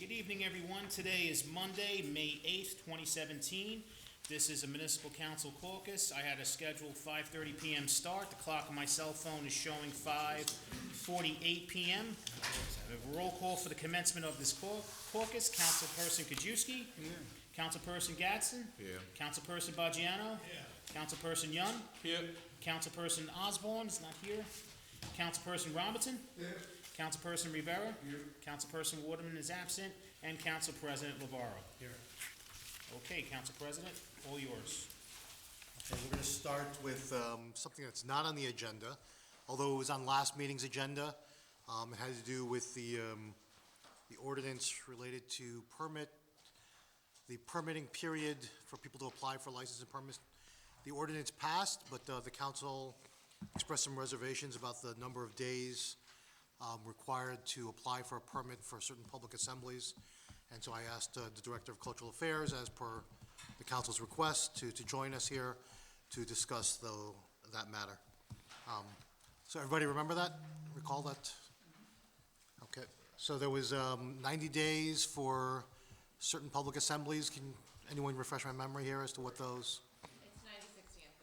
Good evening, everyone. Today is Monday, May 8th, 2017. This is a Municipal Council Caucus. I had a scheduled 5:30 p.m. start. The clock on my cell phone is showing 5:48 p.m. I have a roll call for the commencement of this caucus. Councilperson Kajewski. Here. Councilperson Gadsden. Here. Councilperson Baggiano. Here. Councilperson Young. Here. Councilperson Osborne is not here. Councilperson Robinson. Here. Councilperson Rivera. Here. Councilperson Waterman is absent. And Council President Navarro. Here. Okay, Council President, all yours. Okay, we're going to start with something that's not on the agenda, although it was on last meeting's agenda. It had to do with the ordinance related to the permitting period for people to apply for license and permits. The ordinance passed, but the council expressed some reservations about the number of days required to apply for a permit for certain public assemblies. And so I asked the Director of Cultural Affairs, as per the council's request, to join us here to discuss that matter. So everybody remember that? Recall that? Okay. So there was 90 days for certain public assemblies. Can anyone refresh my memory here as to what those? It's 90, 60, and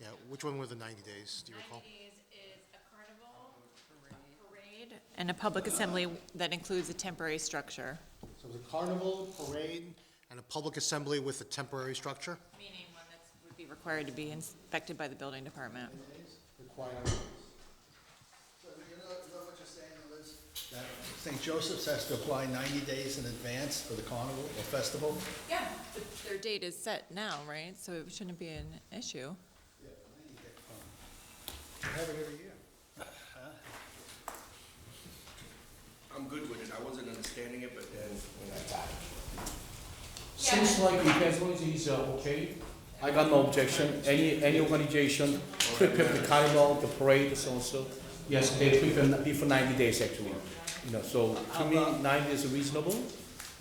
30. Yeah, which one were the 90 days? Do you recall? 90 days is a carnival, parade, and a public assembly that includes a temporary structure. So it was a carnival, parade, and a public assembly with a temporary structure? Meaning one that would be required to be inspected by the building department. Required. So you know what you're saying, Liz? That St. Joseph's has to apply 90 days in advance for the carnival or festival? Yeah. Their date is set now, right? So it shouldn't be an issue. Yeah, then you get fun. You have it every year. I'm good with it. I wasn't understanding it, but then when I got it. Seems like if everything is okay, I got no objection. Any organization prepare the carnival, the parade, so also. Yes, they prepare before 90 days actually. You know, so to me, 90 is reasonable.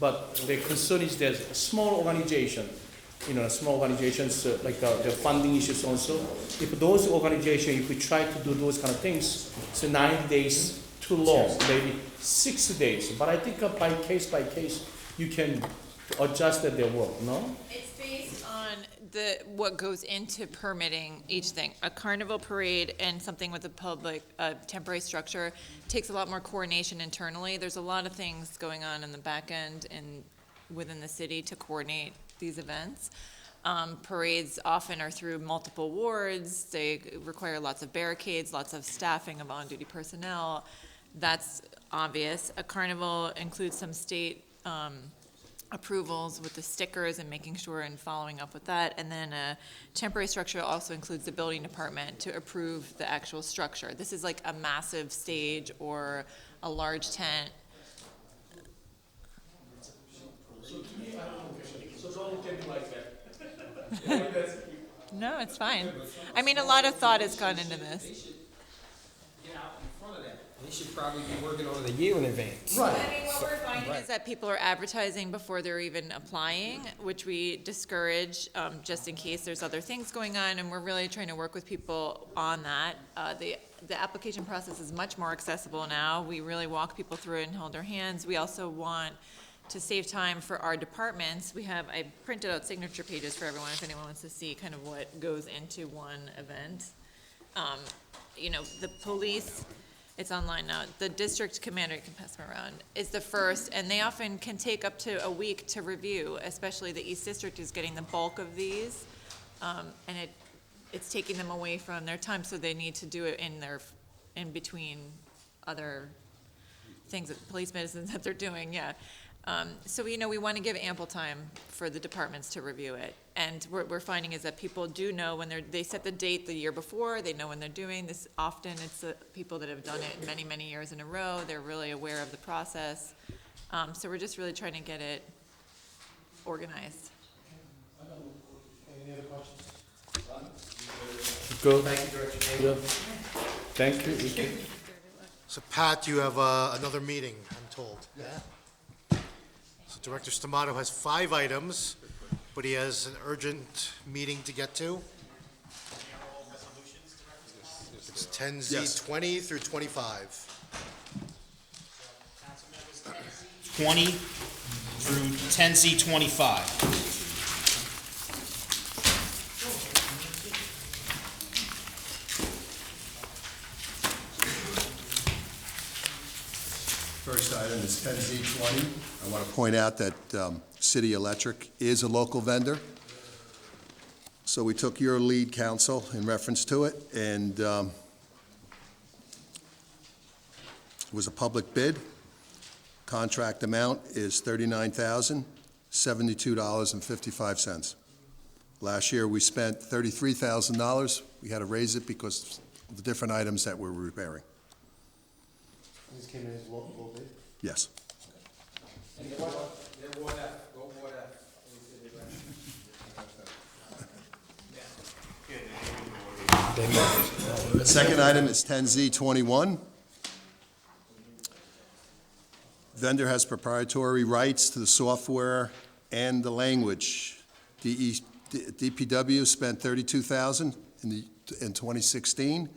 But the concern is there's a small organization, small organizations like the funding issues also. If those organizations, if we try to do those kind of things, so 90 days too long, maybe 60 days. But I think by case, you can adjust their work, no? It's based on what goes into permitting each thing. A carnival parade and something with a public temporary structure takes a lot more coordination internally. There's a lot of things going on in the back end and within the city to coordinate these events. Parades often are through multiple wards. They require lots of barricades, lots of staffing of on-duty personnel. That's obvious. A carnival includes some state approvals with the stickers and making sure and following up with that. And then a temporary structure also includes the building department to approve the actual structure. This is like a massive stage or a large tent. So to me, I don't know. So don't get me like that. No, it's fine. I mean, a lot of thought has gone into this. Get out in front of that. They should probably be working on it a year in advance. I mean, what we're finding is that people are advertising before they're even applying, which we discourage just in case there's other things going on, and we're really trying to work with people on that. The application process is much more accessible now. We really walk people through it and hold their hands. We also want to save time for our departments. I printed out signature pages for everyone if anyone wants to see kind of what goes into one event. The police, it's online now. The district commander, you can pass them around, is the first, and they often can take up to a week to review, especially the East District is getting the bulk of these, and it's taking them away from their time, so they need to do it in between other things, police medicines that they're doing, yeah. So we want to give ample time for the departments to review it. And what we're finding is that people do know when they set the date the year before, they know when they're doing this. Often it's people that have done it many, many years in a row. They're really aware of the process. So we're just really trying to get it organized. Any other questions? Good. Thank you, Director. Thank you. So Pat, you have another meeting, I'm told. Yeah. So Director Stamato has 5 items, but he has an urgent meeting to get to. It's 10Z 20 through 25. 20 through 10Z25. First item is 10Z20. I want to point out that City Electric is a local vendor. So we took your lead, counsel, in reference to it, and it was a public bid. Contract amount is $39,072.55. Last year, we spent $33,000. We had to raise it because of the different items that we're repairing. This came in as local bid? Yes. Second item is 10Z21. Vendor has proprietary rights to the software and the language. DPW spent $32,000 in 2016,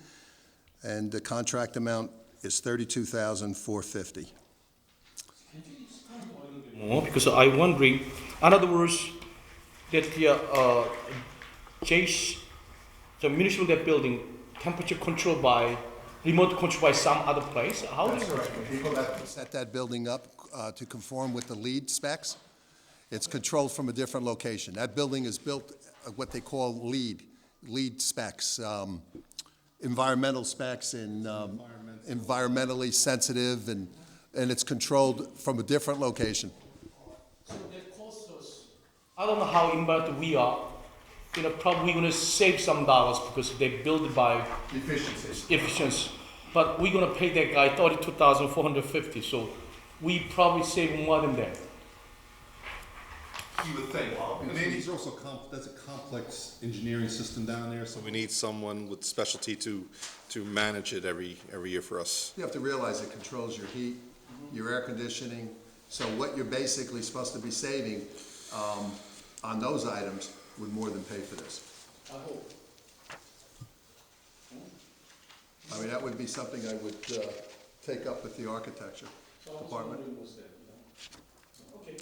and the contract amount is $32,450. More, because I'm wondering, in other words, that the municipal building, temperature controlled by, remote control by some other place? How does it work? People that set that building up to conform with the LEED specs, it's controlled from a different location. That building is built what they call LEED specs, environmental specs and environmentally sensitive, and it's controlled from a different location. So that costs us, I don't know how involved we are, probably going to save some dollars because they build it by efficiency. But we're going to pay that guy $32,450, so we probably save more than that. You would think. And then there's also that's a complex engineering system down there, so we need someone with specialty to manage it every year for us. You have to realize it controls your heat, your air conditioning, so what you're basically supposed to be saving on those items would more than pay for this. I hope. I mean, that would be something I would take up with the architecture department. Okay.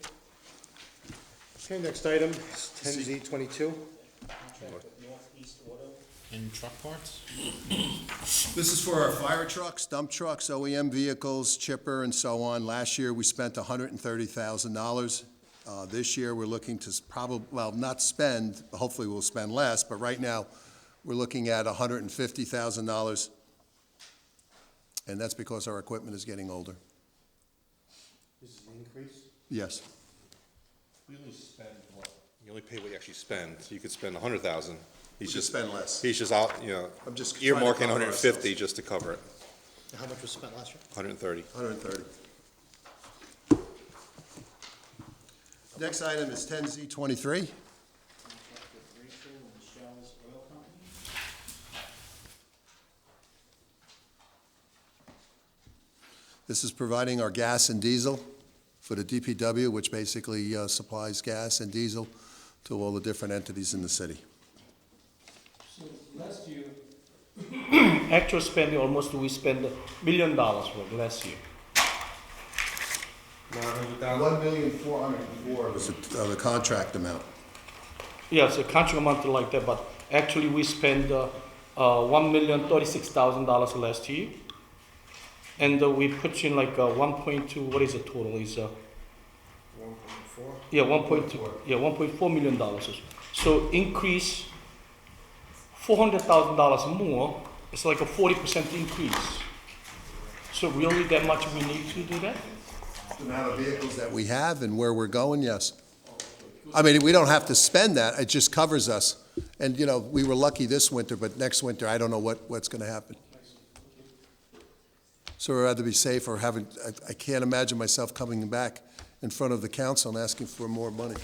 Okay, next item is 10Z22. In truck parts? This is for our fire trucks, dump trucks, OEM vehicles, chipper, and so on. Last year, we spent $130,000. This year, we're looking to not spend, hopefully we'll spend less, but right now, we're looking at $150,000. And that's because our equipment is getting older. This is an increase? Yes. We only spend what? You only pay what you actually spend. You could spend $100,000. We should spend less. He's just out, I'm just trying to earmarking cover 150 ourselves. just to cover it. How much was spent last year? 130. 130. Next item is 10Z23. This is providing our gas and diesel for the DPW, which basically supplies gas and diesel to all the different entities in the city. So last year, actual spending almost we spent $1 million for last year. $1,404,000 was the contract amount. Yeah, it's a contract amount like that, but actually we spent $1,036,000 last year. And we put in like 1.2, what is the total? Is 1.4? Yeah, 1.2, yeah, $1.4 million. So increase $400,000 more, it's like a 40% increase. So really that much we need to do that? The amount of vehicles that we have and where we're going, yes. I mean, we don't have to spend that, it just covers us. And, we were lucky this winter, but next winter, I don't know what's gonna happen. So I'd rather be safe or I can't imagine myself coming back in front of the council and asking for more money.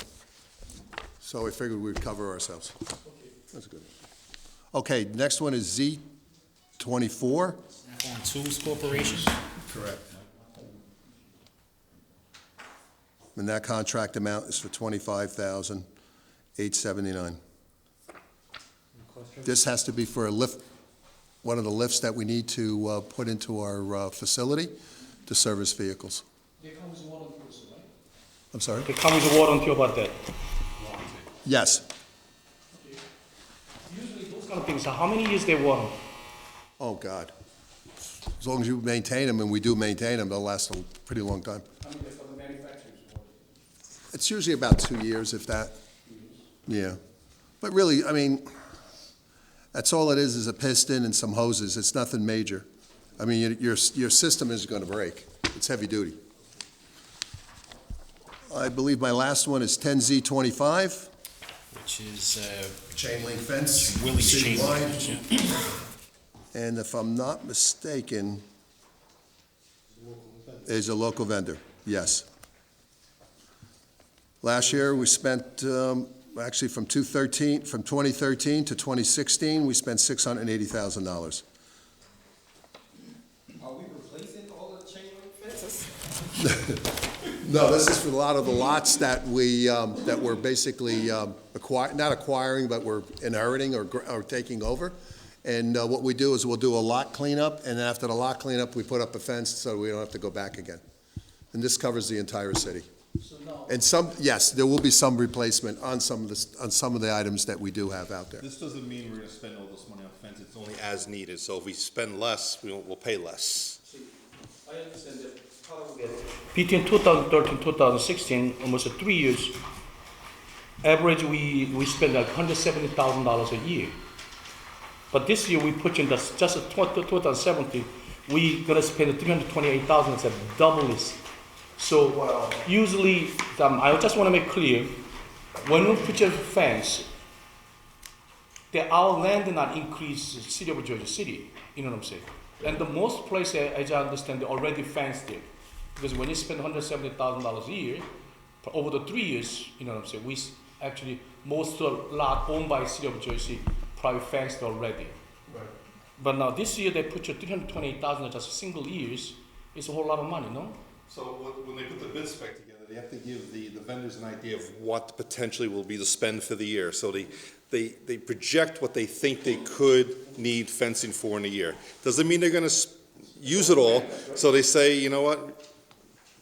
So I figured we'd cover ourselves. That's good. Okay, next one is Z24. On Tools Corporation? Correct. And that contract amount is for $25,879. This has to be for a lift, one of the lifts that we need to put into our facility to service vehicles. There comes one person, I'm sorry? They come with a warranty about that. Yes. Usually those kind of things, how many years they warrant? Oh, God. As long as you maintain them, and we do maintain them, they'll last a pretty long time. How many for the manufacturers? It's usually about 2 years, if that. Yeah. But really, I mean, that's all it is a piston and some hoses. It's nothing major. I mean, your system is going to break. It's heavy duty. I believe my last one is 10Z25. Which is, Chain link fence. Willie's Chain Link, citywide. And if I'm not mistaken, is a local vendor, yes. Last year, we spent, actually from 2013 to 2016, we spent $680,000. Are we replacing all the chain link fences? No, this is for a lot of the lots that that we're basically not acquiring, but we're inheriting or taking over. And what we do is we'll do a lot cleanup, and then after the lot cleanup, we put up a fence so we don't have to go back again. And this covers the entire city. And yes, there will be some replacement on some of the items that we do have out there. This doesn't mean we're gonna spend all this money on fence, it's only as needed, so if we spend less, we'll pay less. I understand that between 2013 2016, almost 3 years, average we spend like $170,000 a year. But this year we put in just 2017, we gonna spend $328,000. It's a double this. So usually, I just want to make clear, when we put a fence, our land not increase the city of Georgia City. You know what I'm saying? And the most places, as I understand, they already fenced it. Because when you spend $170,000 a year, for over the 3 years, you know what I'm saying, we actually, most of the lot owned by city of Jersey probably fenced already. Right. But now this year they put you $328,000 just single years. It's a whole lot of money, no? So when they put the bid spec together, they have to give the vendors an idea of what potentially will be the spend for the year. So they project what they think they could need fencing for in a year. Doesn't mean they're gonna use it all, so they say, you know what,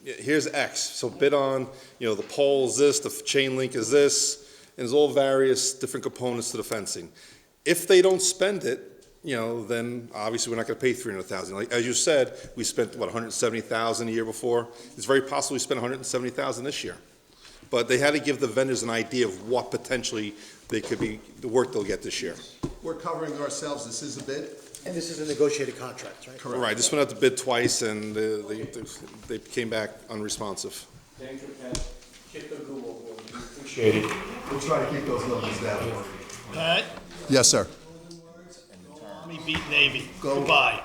here's X, so bid on, you know, the pole is this, the chain link is this, and there's all various different components to the fencing. If they don't spend it, you know, then obviously we're not gonna pay $300,000. Like, as you said, we spent, what, $170,000 a year before? It's very possible we spent $170,000 this year. But they had to give the vendors an idea of what potentially they could be, the work they'll get this year. We're covering ourselves, this is a bid? And this is a negotiated contract, right? Correct. Right, this went out to bid twice, and they came back unresponsive. Thank you, Pat. Keep the good work. We appreciate it. We'll try to keep those numbers down. Pat, Yes, sir. Army beat Navy. Goodbye.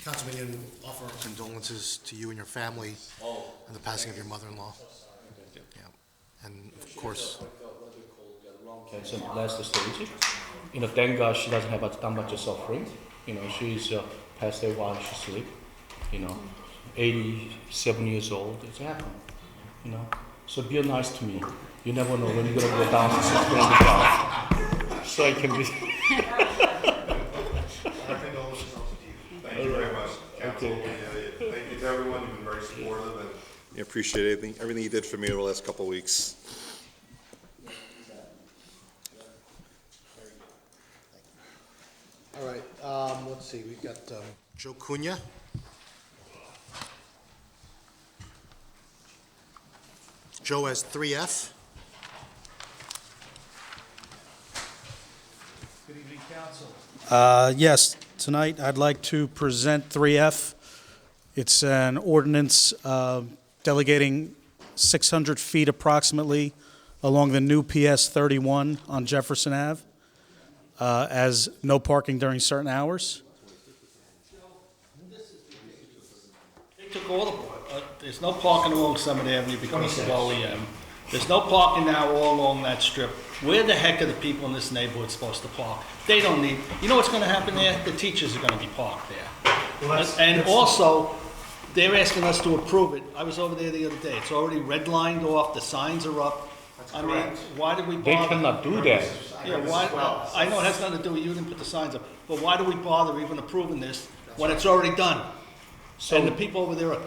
Councilman, you offer our condolences to you and your family on the passing of your mother-in-law. Yeah. And of course, Cancer last stage. You know, thank God she doesn't have that much of suffering. You know, she's passed away while she sleep. You know, 87 years old. It's happened. You know, so be nice to me. You never know when you're gonna go down to 6 so I can be. Thank you very much, Council. Okay. Thank you to everyone, you've been very supportive, and I appreciate everything you did for me over the last couple of weeks. all right, let's see, we've got Joe Cunha. Joe has 3F. Good evening, Council. Yes, tonight I'd like to present 3F. It's an ordinance delegating 600 feet approximately along the new PS 31 on Jefferson Ave as no parking during certain hours. Took all the, there's no parking along Summit Avenue because of OEM. There's no parking now all along that strip. Where the heck are the people in this neighborhood supposed to park? They don't need, you know what's gonna happen there? The teachers are gonna be parked there. And also, they're asking us to approve it. I was over there the other day. It's already redlined off, the signs are up. I mean, why did we bother? They cannot do that. Yeah, why, I know it has nothing to do with you, didn't put the signs up, but why do we bother even approving this when it's already done? And the people over there are,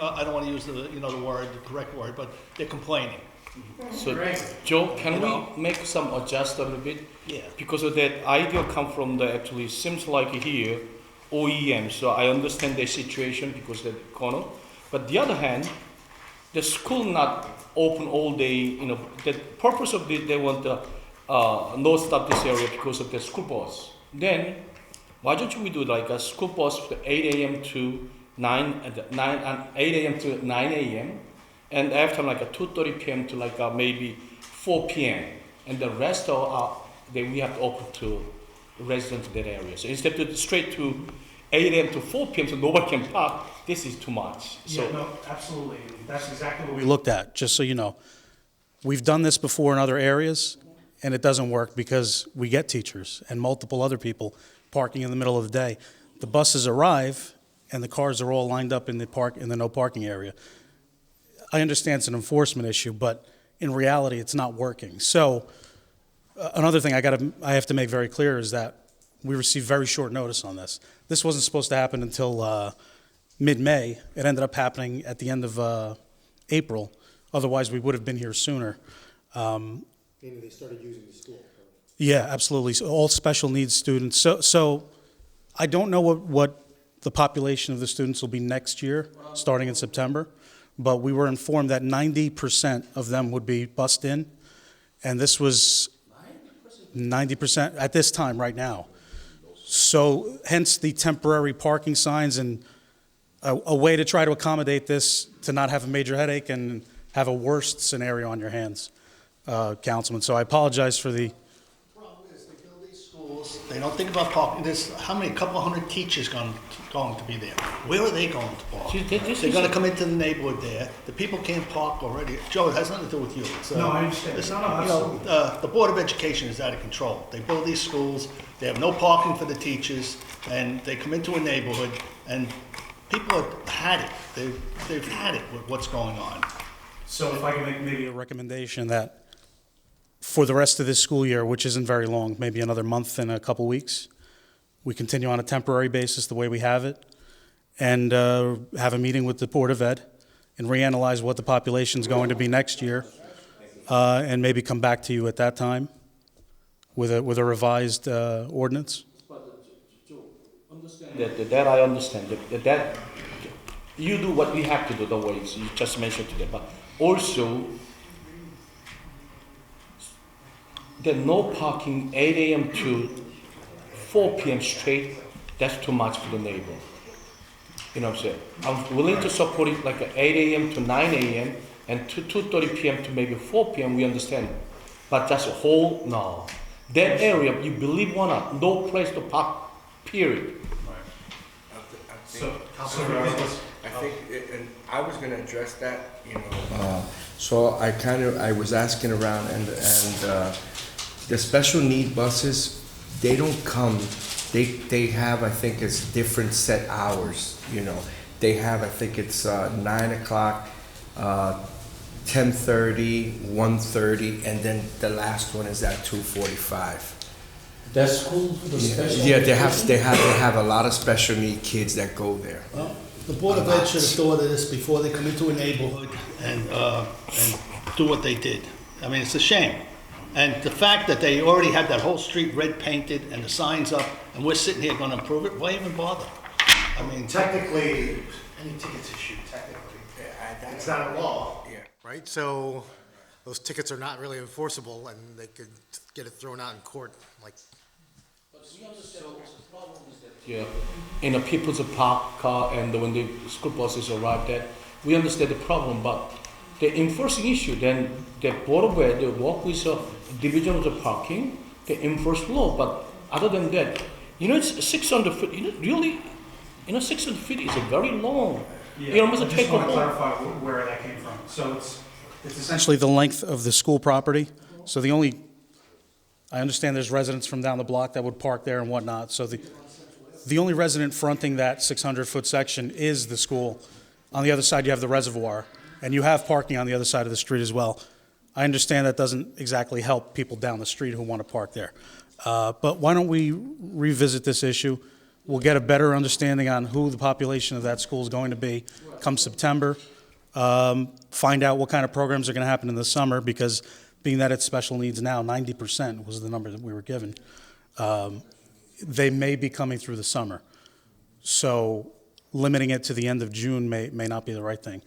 I don't wanna use the, you know, the word, the correct word, but they're complaining. So, Joe, can we make some adjust a little bit? Yeah. Because of that idea come from the, actually, seems like here, OEM, so I understand the situation because of the corner. But the other hand, the school not open all day, you know, the purpose of this, they want to not stop this area because of the school bus. Then, why don't we do like a school bus from 8 a.m. to 8 a.m. to 9 a.m. and after like a 2:30 p.m. to like maybe 4 p.m. and the rest of then we have to open to residents in that area. So instead of straight to 8 a.m. to 4 p.m. so nobody can park, this is too much. So Yeah, no, absolutely. That's exactly what we looked at, just so you know. We've done this before in other areas, and it doesn't work because we get teachers and multiple other people parking in the middle of the day. The buses arrive, and the cars are all lined up in the no parking area. I understand it's an enforcement issue, but in reality, it's not working. So another thing I have to make very clear is that we received very short notice on this. This wasn't supposed to happen until mid-May. It ended up happening at the end of April. Otherwise, we would have been here sooner. Meaning they started using the school. Yeah, absolutely. So all special needs students. So I don't know what the population of the students will be next year, starting in September, but we were informed that 90% of them would be bused in, and this was 90% at this time right now. So hence the temporary parking signs and a way to try to accommodate this to not have a major headache and have a worst scenario on your hands, Councilman. So I apologize for the... Problem is, they build these schools, they don't think about parking. There's how many, couple hundred teachers going to be there. Where are they going to park? They're going to come into the neighborhood there. The people can't park already. Joe, it has nothing to do with you. It's, No, I understand. it's, No, you know, the Board of Education is out of control. They build these schools, they have no parking for the teachers, and they come into a neighborhood, and people have had it. They've had it with what's going on. So if I can make maybe a recommendation that for the rest of this school year, which isn't very long, maybe another month and a couple weeks, we continue on a temporary basis the way we have it, and have a meeting with the Board of Ed and reanalyze what the population's going to be next year, and maybe come back to you at that time with a revised ordinance. that I understand. That you do what we have to do, the way you just mentioned today. But also, the no parking 8 a.m. to 4 p.m. straight, that's too much for the neighbor. You know what I'm saying? I'm willing to support it like 8 a.m. to 9 a.m. and to 2:30 p.m. to maybe 4 p.m. We understand. But that's a whole, no. That area, you believe or not, no place to park, period. I think, and I was gonna address that, you know. So I was asking around and the special need buses, they don't come, they have, I think it's different set hours, you know. They have, I think it's 9 o'clock, 10:30, 1:30, and then the last one is at 2:45. That's school for the special. Yeah, they have a lot of special need kids that go there. Well, the Board of Ed should have thought of this before they come into a neighborhood and do what they did. I mean, it's a shame. And the fact that they already had that whole street red painted and the signs up, and we're sitting here gonna improve it, why even bother? I mean, Technically, any tickets issued, technically, it's not a law. Yeah. Right, so those tickets are not really enforceable, and they could get it thrown out in court, like, Yeah, in a people's park car and when the school buses arrive there, we understand the problem, but the enforcing issue, then the Board of Ed, they work with the Division of the Parking, they enforce law, but other than that, you know, it's 600 feet, you know, really, you know, 600 feet is a very long, You know, Mr. Take a walk. clarify where that came from. So it's essentially the length of the school property. So I understand there's residents from down the block that would park there and whatnot. So the only resident fronting that 600-foot section is the school. On the other side, you have the reservoir, and you have parking on the other side of the street as well. I understand that doesn't exactly help people down the street who want to park there. But why don't we revisit this issue? We'll get a better understanding on who the population of that school is going to be come September. Find out what kind of programs are going to happen in the summer, because being that it's special needs now, 90% was the number that we were given. They may be coming through the summer. So limiting it to the end of June may not be the right thing.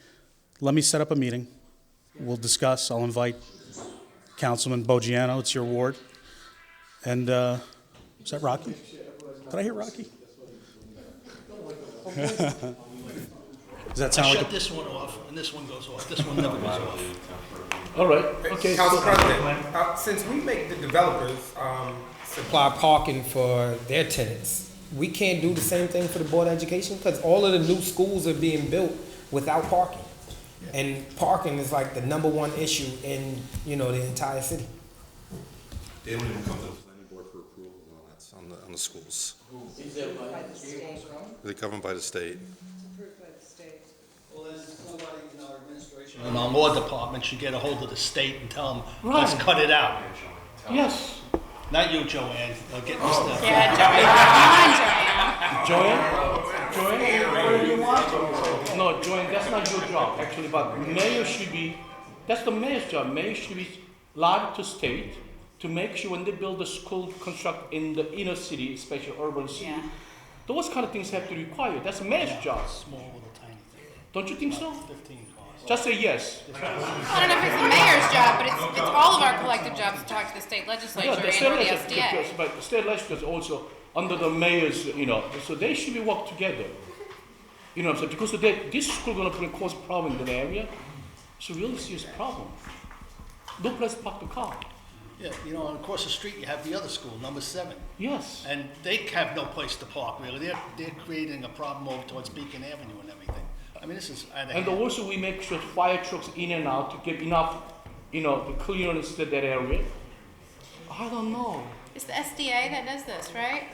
Let me set up a meeting. We'll discuss. I'll invite Councilman Bogiano. It's your ward. And is that Rocky? Did I hear Rocky? Does that sound I like shut this one off, and this one goes off. This one never goes off. All right, okay. Council President, since we make the developers supply parking for their tenants, we can't do the same thing for the Board of Education? Because all of the new schools are being built without parking. And parking is like the #1 issue in, the entire city. They don't even come to the planning board for approval on the schools. They're governed by the state. Well, then somebody in our administration and our law department should get a hold of the state and tell them, let's cut it out. Yes. Not you, Joanne. Get Mr. Yeah, Joanne, what do you want? No, Joanne, that's not your job, actually, but mayor should be, that's the mayor's job. Mayor should be liable to state to make sure when they build a school construct in the inner city, especially urban city, those kind of things have to be required. That's the mayor's job. Small little tiny thing. Don't you think so? 15 cars. Just say yes. I don't know if it's the mayor's job, but it's all of our collective jobs to talk to the state legislature Yeah, the and state or the legislature, SDA. but the state legislature is also under the mayor's, so they should be work together. You know what I'm saying? Because this school gonna cause problem in the area. It's a really serious problem. No place to park the car. Yeah, and across the street you have the other school, number 7. Yes. And they have no place to park, really. They're creating a problem over towards Beacon Avenue and everything. I mean, this is out of And hand. also we make sure fire trucks in and out to get enough, the clearance to that area. I don't know. It's the SDA that does this, right?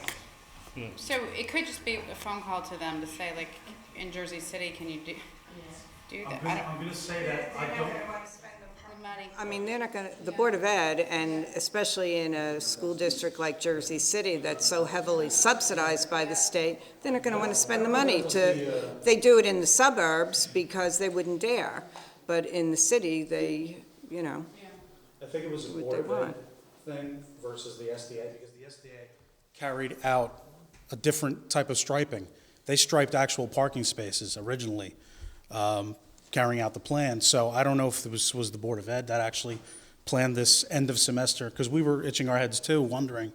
Yeah. So it could just be a phone call to them to say, like, in Jersey City, can you do that? I'm going to say that I don't. The money. I mean, they're not going to, the Board of Ed, and especially in a school district like Jersey City that's so heavily subsidized by the state, they're not going to want to spend the money they do it in the suburbs because they wouldn't dare. But in the city, they, I think it was a What Board they of Ed want. thing versus the SDA, because the SDA carried out a different type of striping. They striped actual parking spaces originally, carrying out the plan. So I don't know if this was the Board of Ed that actually planned this end of semester, because we were itching our heads too, wondering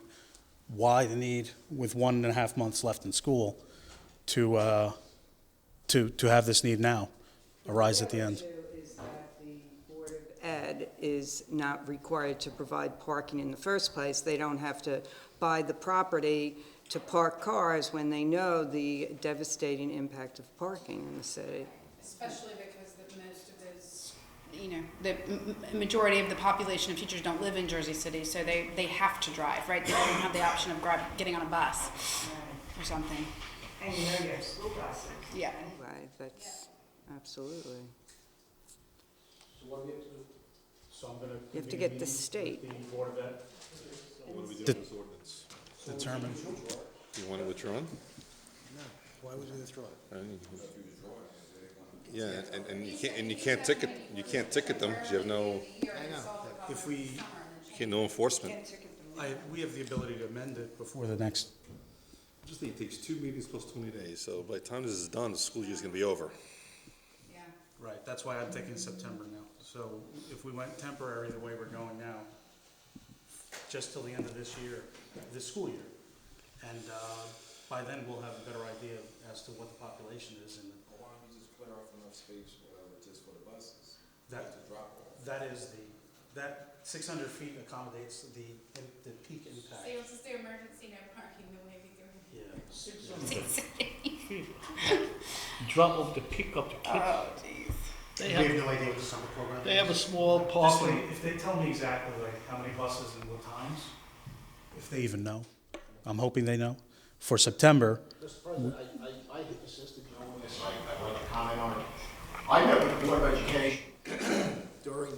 why the need, with 1.5 months left in school, to have this need now arise at the end. Is that the Board of Ed is not required to provide parking in the first place. They don't have to buy the property to park cars when they know the devastating impact of parking in the city. Especially because most of those, the majority of the population of teachers don't live in Jersey City, so they have to drive, right? They don't have the option of getting on a bus or something. And you have school buses. Yeah. Right, that's, absolutely. So what do we have to do? So I'm going to. You have to get the state. The Board of Ed. What do we do with this ordinance? Determine. You want it withdrawn? Why would you withdraw it? Yeah, and you can't ticket them, 'cause you have no, If we, no enforcement. we have the ability to amend it before the next. I just think it takes 2 meetings plus 20 days, so by the time this is done, the school year's gonna be over. Yeah. Right, that's why I'm thinking September now. So if we went temporary the way we're going now, just till the end of this year, this school year, and by then we'll have a better idea as to what the population is and. Why don't we just clear off enough space, whatever, just for the buses? That, To drop off. that 600 feet accommodates the peak impact. you'll just do emergency no parking, then maybe Yeah. drop off the pickup, the kids. Oh, jeez. They We have, have no idea what the summer program is. they have a small This parking. way, if they tell me exactly like how many buses and what times, if they even know, I'm hoping they know, for September. Mr. President, I assisted Joe on this, I'd like to comment on it. I met with the Board of Education during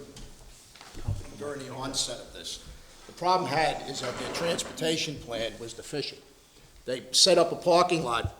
the onset of this. The problem had is that their transportation plan was deficient. They set up a parking lot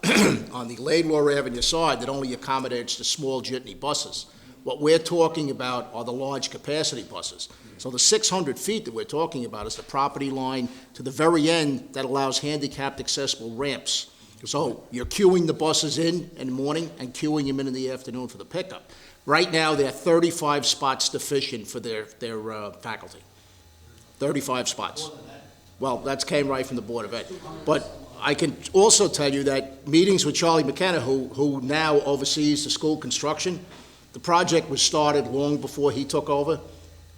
on the Laidlaw Avenue side that only accommodates the small jitney buses. What we're talking about are the large capacity buses. So the 600 feet that we're talking about is the property line to the very end that allows handicapped accessible ramps. So you're queuing the buses in the morning and queuing them in the afternoon for the pickup. Right now, they're 35 spots deficient for their faculty. 35 spots. Well, that came right from the Board of Ed. But I can also tell you that meetings with Charlie McKenna, who now oversees the school construction, the project was started long before he took over,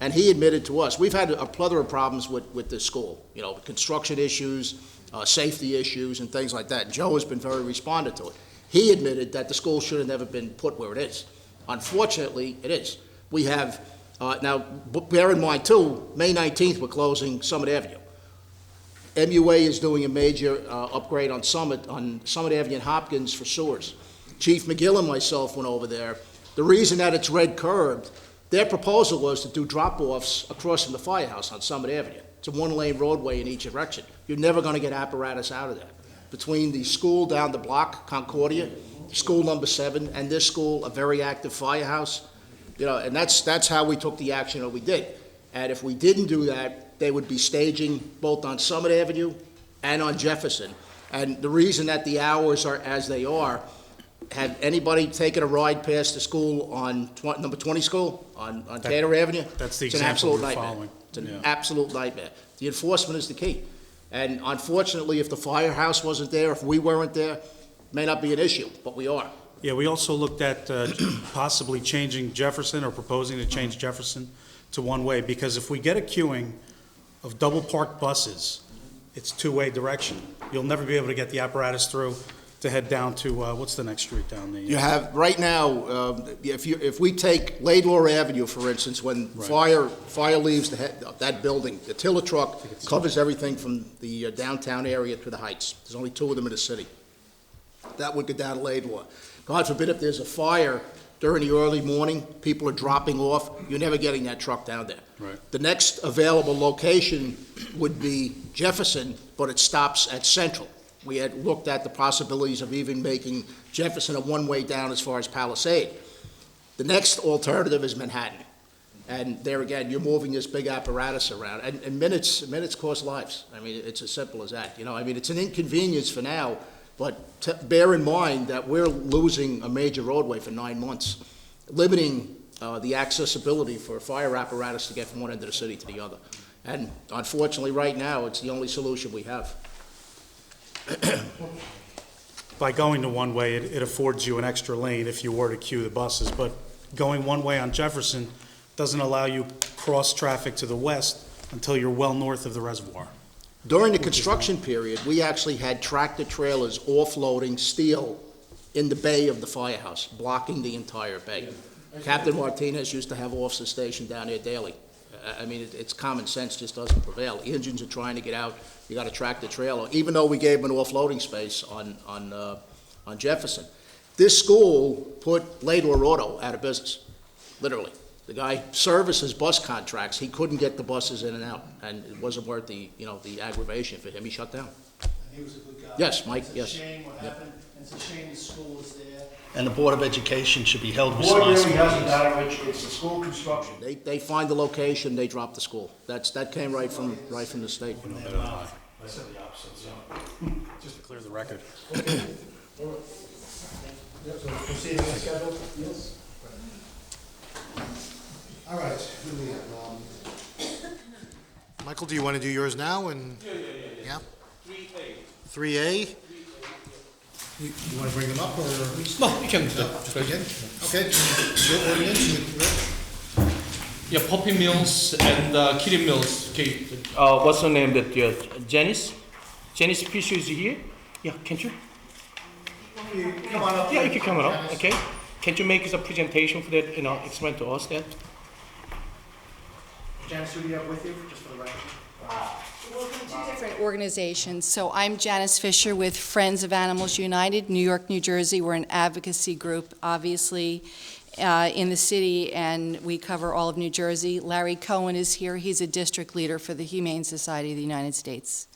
and he admitted to us, we've had a plethora of problems with this school, you know, construction issues, safety issues, and things like that. Joe has been very responsive to it. He admitted that the school should have never been put where it is. Unfortunately, it is. We have, now, bear in mind too, May 19th, we're closing Summit Avenue. MUA is doing a major upgrade on Summit Avenue and Hopkins for sewers. Chief McGill and myself went over there. The reason that it's red curved, their proposal was to do drop-offs across from the firehouse on Summit Avenue. It's a one-lane roadway in each direction. You're never going to get apparatus out of there. Between the school down the block, Concordia, school number 7, and this school, a very active firehouse, you know, and that's how we took the action that we did. And if we didn't do that, they would be staging both on Summit Avenue and on Jefferson. And the reason that the hours are as they are, have anybody taken a ride past the school on number 20 school on Taylor Avenue? That's the It's an example absolute we're nightmare. following. It's an Yeah. absolute nightmare. The enforcement is the key. And unfortunately, if the firehouse wasn't there, if we weren't there, it may not be an issue, but we are. Yeah, we also looked at possibly changing Jefferson or proposing to change Jefferson to one-way, because if we get a queuing of double-parked buses, it's two-way direction. You'll never be able to get the apparatus through to head down to, what's the next street down there? You have, right now, if we take Laidlaw Avenue, for instance, when Right. fire leaves that building, the tiller truck covers everything from the downtown area to the heights. There's only 2 of them in the city. That would go down to Laidlaw. God forbid if there's a fire during the early morning, people are dropping off, you're never getting that truck down there. Right. The next available location would be Jefferson, but it stops at Central. We had looked at the possibilities of even making Jefferson a one-way down as far as Palisade. The next alternative is Manhattan. And there again, you're moving this big apparatus around, and minutes cost lives. I mean, it's as simple as that. You know, I mean, it's an inconvenience for now, but bear in mind that we're losing a major roadway for 9 months, limiting the accessibility for a fire apparatus to get from one end of the city to the other. And unfortunately, right now, it's the only solution we have. By going to one-way, it affords you an extra lane if you were to queue the buses, but going one-way on Jefferson doesn't allow you cross-traffic to the west until you're well north of the reservoir. During the construction period, we actually had tractor trailers offloading steel in the bay of the firehouse, blocking the entire bay. Captain Martinez used to have officers stationed down there daily. I mean, it's common sense just doesn't prevail. Engines are trying to get out, you got a tractor trailer, even though we gave them an offloading space on Jefferson. This school put Laidlaw Auto out of business, literally. The guy services bus contracts, he couldn't get the buses in and out, and it wasn't worth the aggravation for him, he shut down. He was a good guy. Yes, Mike, yes. It's a shame what happened, and it's a shame the school was there. And the Board of Education should be held The board really responsible. hasn't done it, Rich, it's the school construction. They find the location, they drop the school. That came right from the state. You know better than I said the opposite, so, just to clear the record. Proceeding as scheduled? Yes. All right, who do we have? Michael, do you want to do yours now, and? Yeah? 3A? You want to bring them up, or? No, you can Just begin? Okay, your ordinance, Yeah, Poppy Mills and Kitty Mills. Okay, what's her name? That Janice? Janice Fisher is here. Yeah, can't you? Come on up. Yeah, you can come on up, okay? Can you make us a presentation for that, explain to us that? Janice, who do you have with you, just for the record? Different organizations. So I'm Janice Fisher with Friends of Animals United, New York, New Jersey. We're an advocacy group, obviously, in the city, and we cover all of New Jersey. Larry Cohen is here. He's a district leader for the Humane Society of the United States.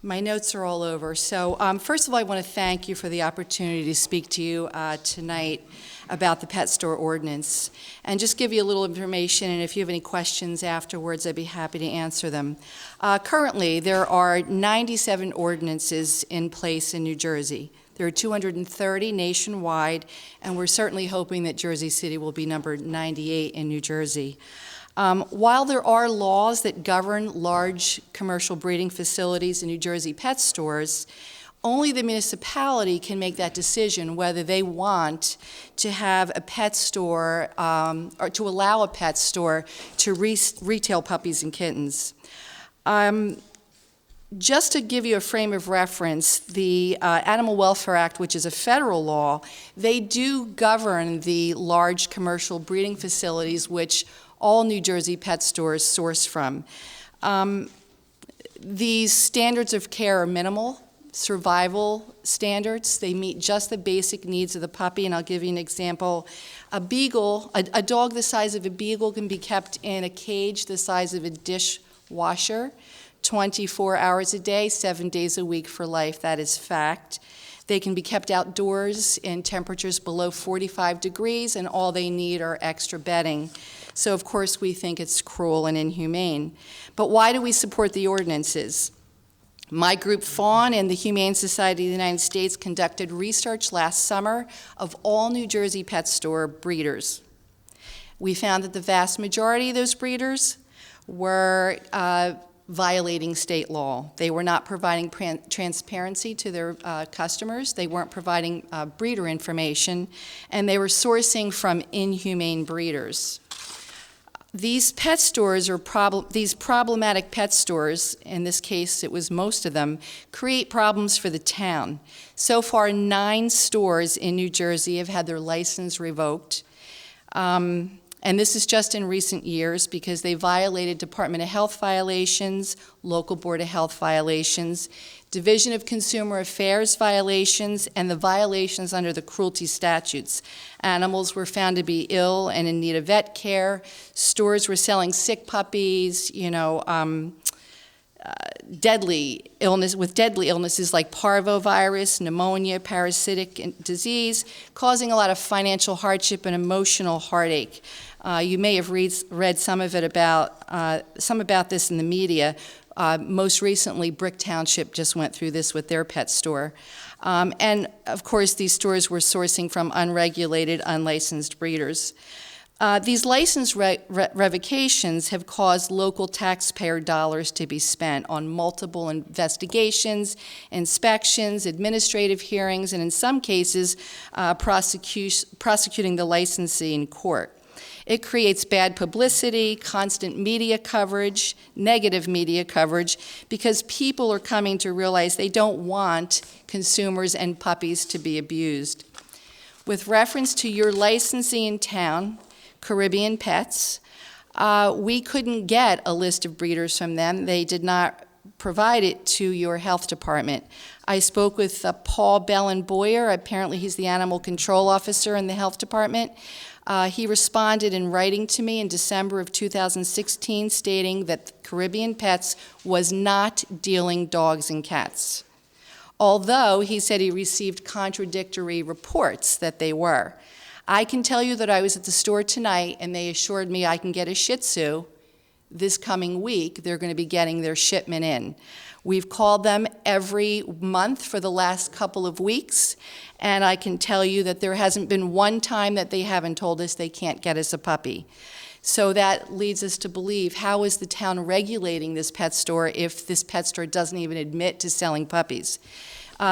My notes are all over. So first of all, I want to thank you for the opportunity to speak to you tonight about the pet store ordinance and just give you a little information, and if you have any questions afterwards, I'd be happy to answer them. Currently, there are 97 ordinances in place in New Jersey. There are 230 nationwide, and we're certainly hoping that Jersey City will be number 98 in New Jersey. While there are laws that govern large commercial breeding facilities in New Jersey pet stores, only the municipality can make that decision whether they want to have a pet store or to allow a pet store to retail puppies and kittens. Just to give you a frame of reference, the Animal Welfare Act, which is a federal law, they do govern the large commercial breeding facilities which all New Jersey pet stores source from. These standards of care are minimal, survival standards. They meet just the basic needs of the puppy, and I'll give you an example. A beagle, a dog the size of a beagle can be kept in a cage the size of a dishwasher, 24 hours a day, 7 days a week for life. That is fact. They can be kept outdoors in temperatures below 45 degrees, and all they need are extra bedding. So, of course, we think it's cruel and inhumane. But why do we support the ordinances? My group, Fawn, and the Humane Society of the United States conducted research last summer of all New Jersey pet store breeders. We found that the vast majority of those breeders were violating state law. They were not providing transparency to their customers. They weren't providing breeder information, and they were sourcing from inhumane breeders. These pet stores, these problematic pet stores, in this case it was most of them, create problems for the town. So far, 9 stores in New Jersey have had their license revoked. And this is just in recent years because they violated Department of Health violations, local Board of Health violations, Division of Consumer Affairs violations, and the violations under the cruelty statutes. Animals were found to be ill and in need of vet care. Stores were selling sick puppies, deadly illnesses like parvovirus, pneumonia, parasitic disease, causing a lot of financial hardship and emotional heartache. You may have read some about this in the media. Most recently, Brick Township just went through this with their pet store. And of course, these stores were sourcing from unregulated, unlicensed breeders. These license revocations have caused local taxpayer dollars to be spent on multiple investigations, inspections, administrative hearings, and in some cases, prosecuting the licensee in court. It creates bad publicity, constant media coverage, negative media coverage, because people are coming to realize they don't want consumers and puppies to be abused. With reference to your licensee in town, Caribbean Pets, we couldn't get a list of breeders from them. They did not provide it to your health department. I spoke with Paul Bellin Boyer. Apparently he's the animal control officer in the health department. He responded in writing to me in December of 2016 stating that Caribbean Pets was not dealing dogs and cats, although he said he received contradictory reports that they were. I can tell you that I was at the store tonight and they assured me I can get a Shih Tzu this coming week. They're going to be getting their shipment in. We've called them every month for the last couple of weeks, and I can tell you that there hasn't been one time that they haven't told us they can't get us a puppy. So that leads us to believe, how is the town regulating this pet store if this pet store doesn't even admit to selling puppies?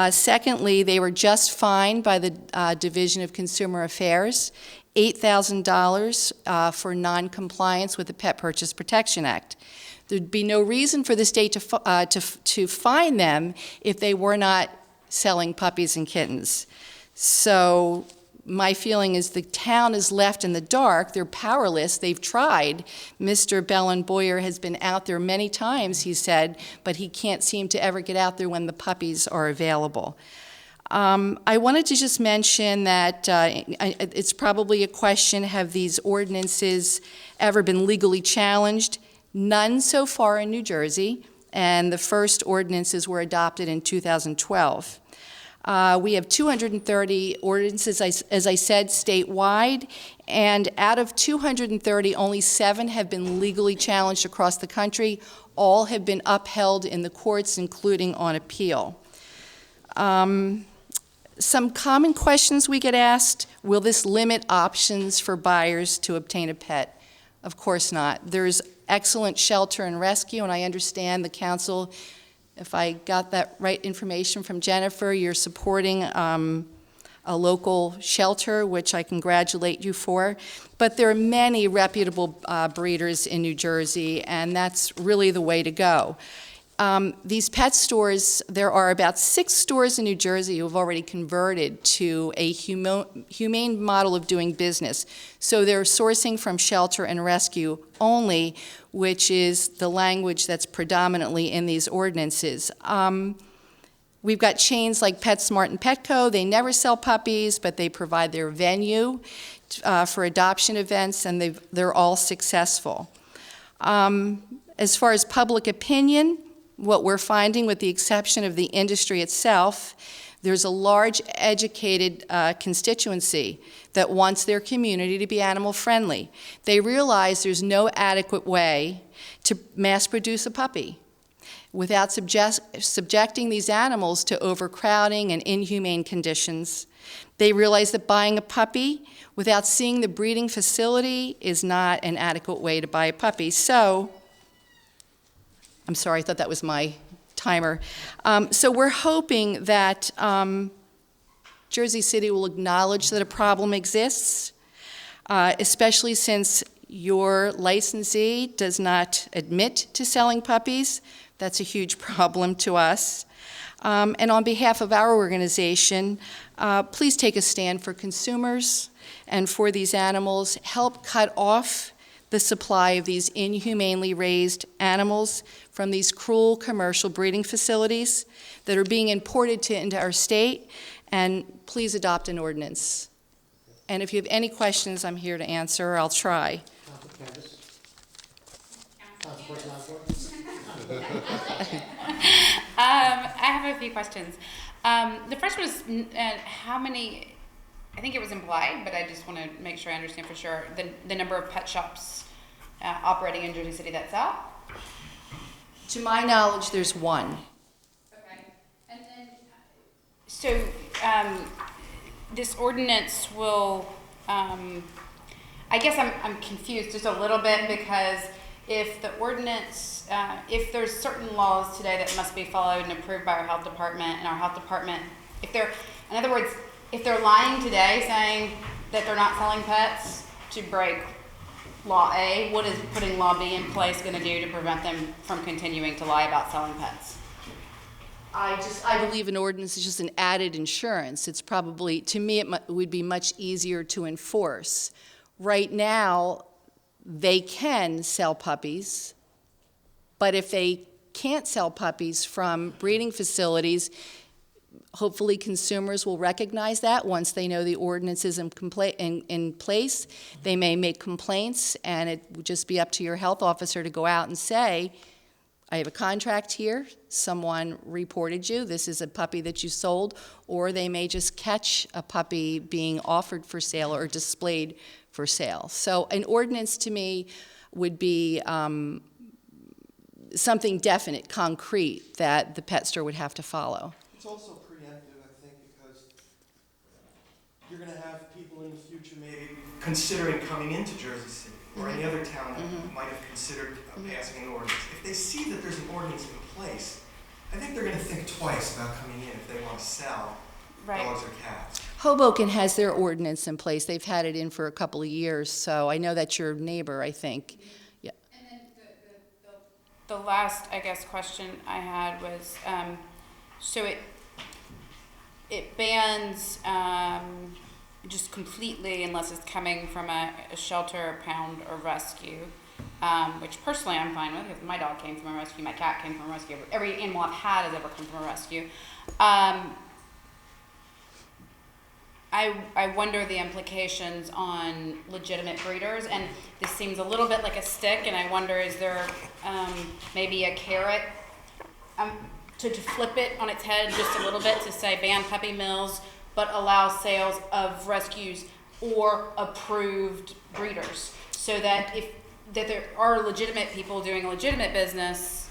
Secondly, they were just fined by the Division of Consumer Affairs, $8,000 for noncompliance with the Pet Purchase Protection Act. There'd be no reason for the state to fine them if they were not selling puppies and kittens. So my feeling is the town is left in the dark. They're powerless. They've tried. Mr. Bellin Boyer has been out there many times, he said, but he can't seem to ever get out there when the puppies are available. I wanted to just mention that it's probably a question, have these ordinances ever been legally challenged? None so far in New Jersey, and the first ordinances were adopted in 2012. We have 230 ordinances, as I said, statewide, and out of 230, only 7 have been legally challenged across the country. All have been upheld in the courts, including on appeal. Some common questions we get asked: will this limit options for buyers to obtain a pet? Of course not. There's excellent shelter and rescue, and I understand the council, if I got that right information from Jennifer, you're supporting a local shelter, which I congratulate you for. But there are many reputable breeders in New Jersey, and that's really the way to go. These pet stores, there are about 6 stores in New Jersey who have already converted to a humane model of doing business. So they're sourcing from shelter and rescue only, which is the language that's predominantly in these ordinances. We've got chains like PetSmart and Petco. They never sell puppies, but they provide their venue for adoption events, and they're all successful. As far as public opinion, what we're finding, with the exception of the industry itself, there's a large educated constituency that wants their community to be animal friendly. They realize there's no adequate way to mass produce a puppy without subjecting these animals to overcrowding and inhumane conditions. They realize that buying a puppy without seeing the breeding facility is not an adequate way to buy a puppy. So, I'm sorry, I thought that was my timer. So we're hoping that Jersey City will acknowledge that a problem exists, especially since your licensee does not admit to selling puppies. That's a huge problem to us. And on behalf of our organization, please take a stand for consumers and for these animals. Help cut off the supply of these inhumanely raised animals from these cruel commercial breeding facilities that are being imported into our state, and please adopt an ordinance. And if you have any questions, I'm here to answer, or I'll try. I have a few questions. The first was how many, I think it was implied, but I just want to make sure I understand for sure, the number of pet shops operating in Jersey City that sell? To my knowledge, there's one. Okay. And then, so this ordinance will, I guess I'm confused just a little bit, because if the ordinance, if there's certain laws today that must be followed and approved by our health department, and our health department, if they're, in other words, if they're lying today saying that they're not selling pets to break Law A, what is putting Law B in place going to do to prevent them from continuing to lie about selling pets? I believe an ordinance is just an added insurance. It's probably, to me, it would be much easier to enforce. Right now, they can sell puppies, but if they can't sell puppies from breeding facilities, hopefully consumers will recognize that once they know the ordinance is in place. They may make complaints, and it would just be up to your health officer to go out and say, I have a contract here, someone reported you, this is a puppy that you sold, or they may just catch a puppy being offered for sale or displayed for sale. So an ordinance to me would be something definite, concrete, that the pet store would have to follow. It's also preemptive, I think, because you're going to have people in the future maybe considering coming into Jersey City or any other town that might have considered passing an ordinance. If they see that there's an ordinance in place, I think they're going to think twice about coming in if they want to sell dogs or cats. Hoboken has their ordinance in place. They've had it in for a couple of years, so I know that's your neighbor, I think. Yeah. And then the last, I guess, question I had was, so it bans, just completely, unless it's coming from a shelter, pound, or rescue, which personally I'm fine with, because my dog came from a rescue, my cat came from a rescue, every animal I've had has ever come from a rescue. I wonder the implications on legitimate breeders, and this seems a little bit like a stick, and I wonder, is there maybe a carrot to flip it on its head just a little bit, to say ban puppy mills, but allow sales of rescues or approved breeders, so that that there are legitimate people doing a legitimate business,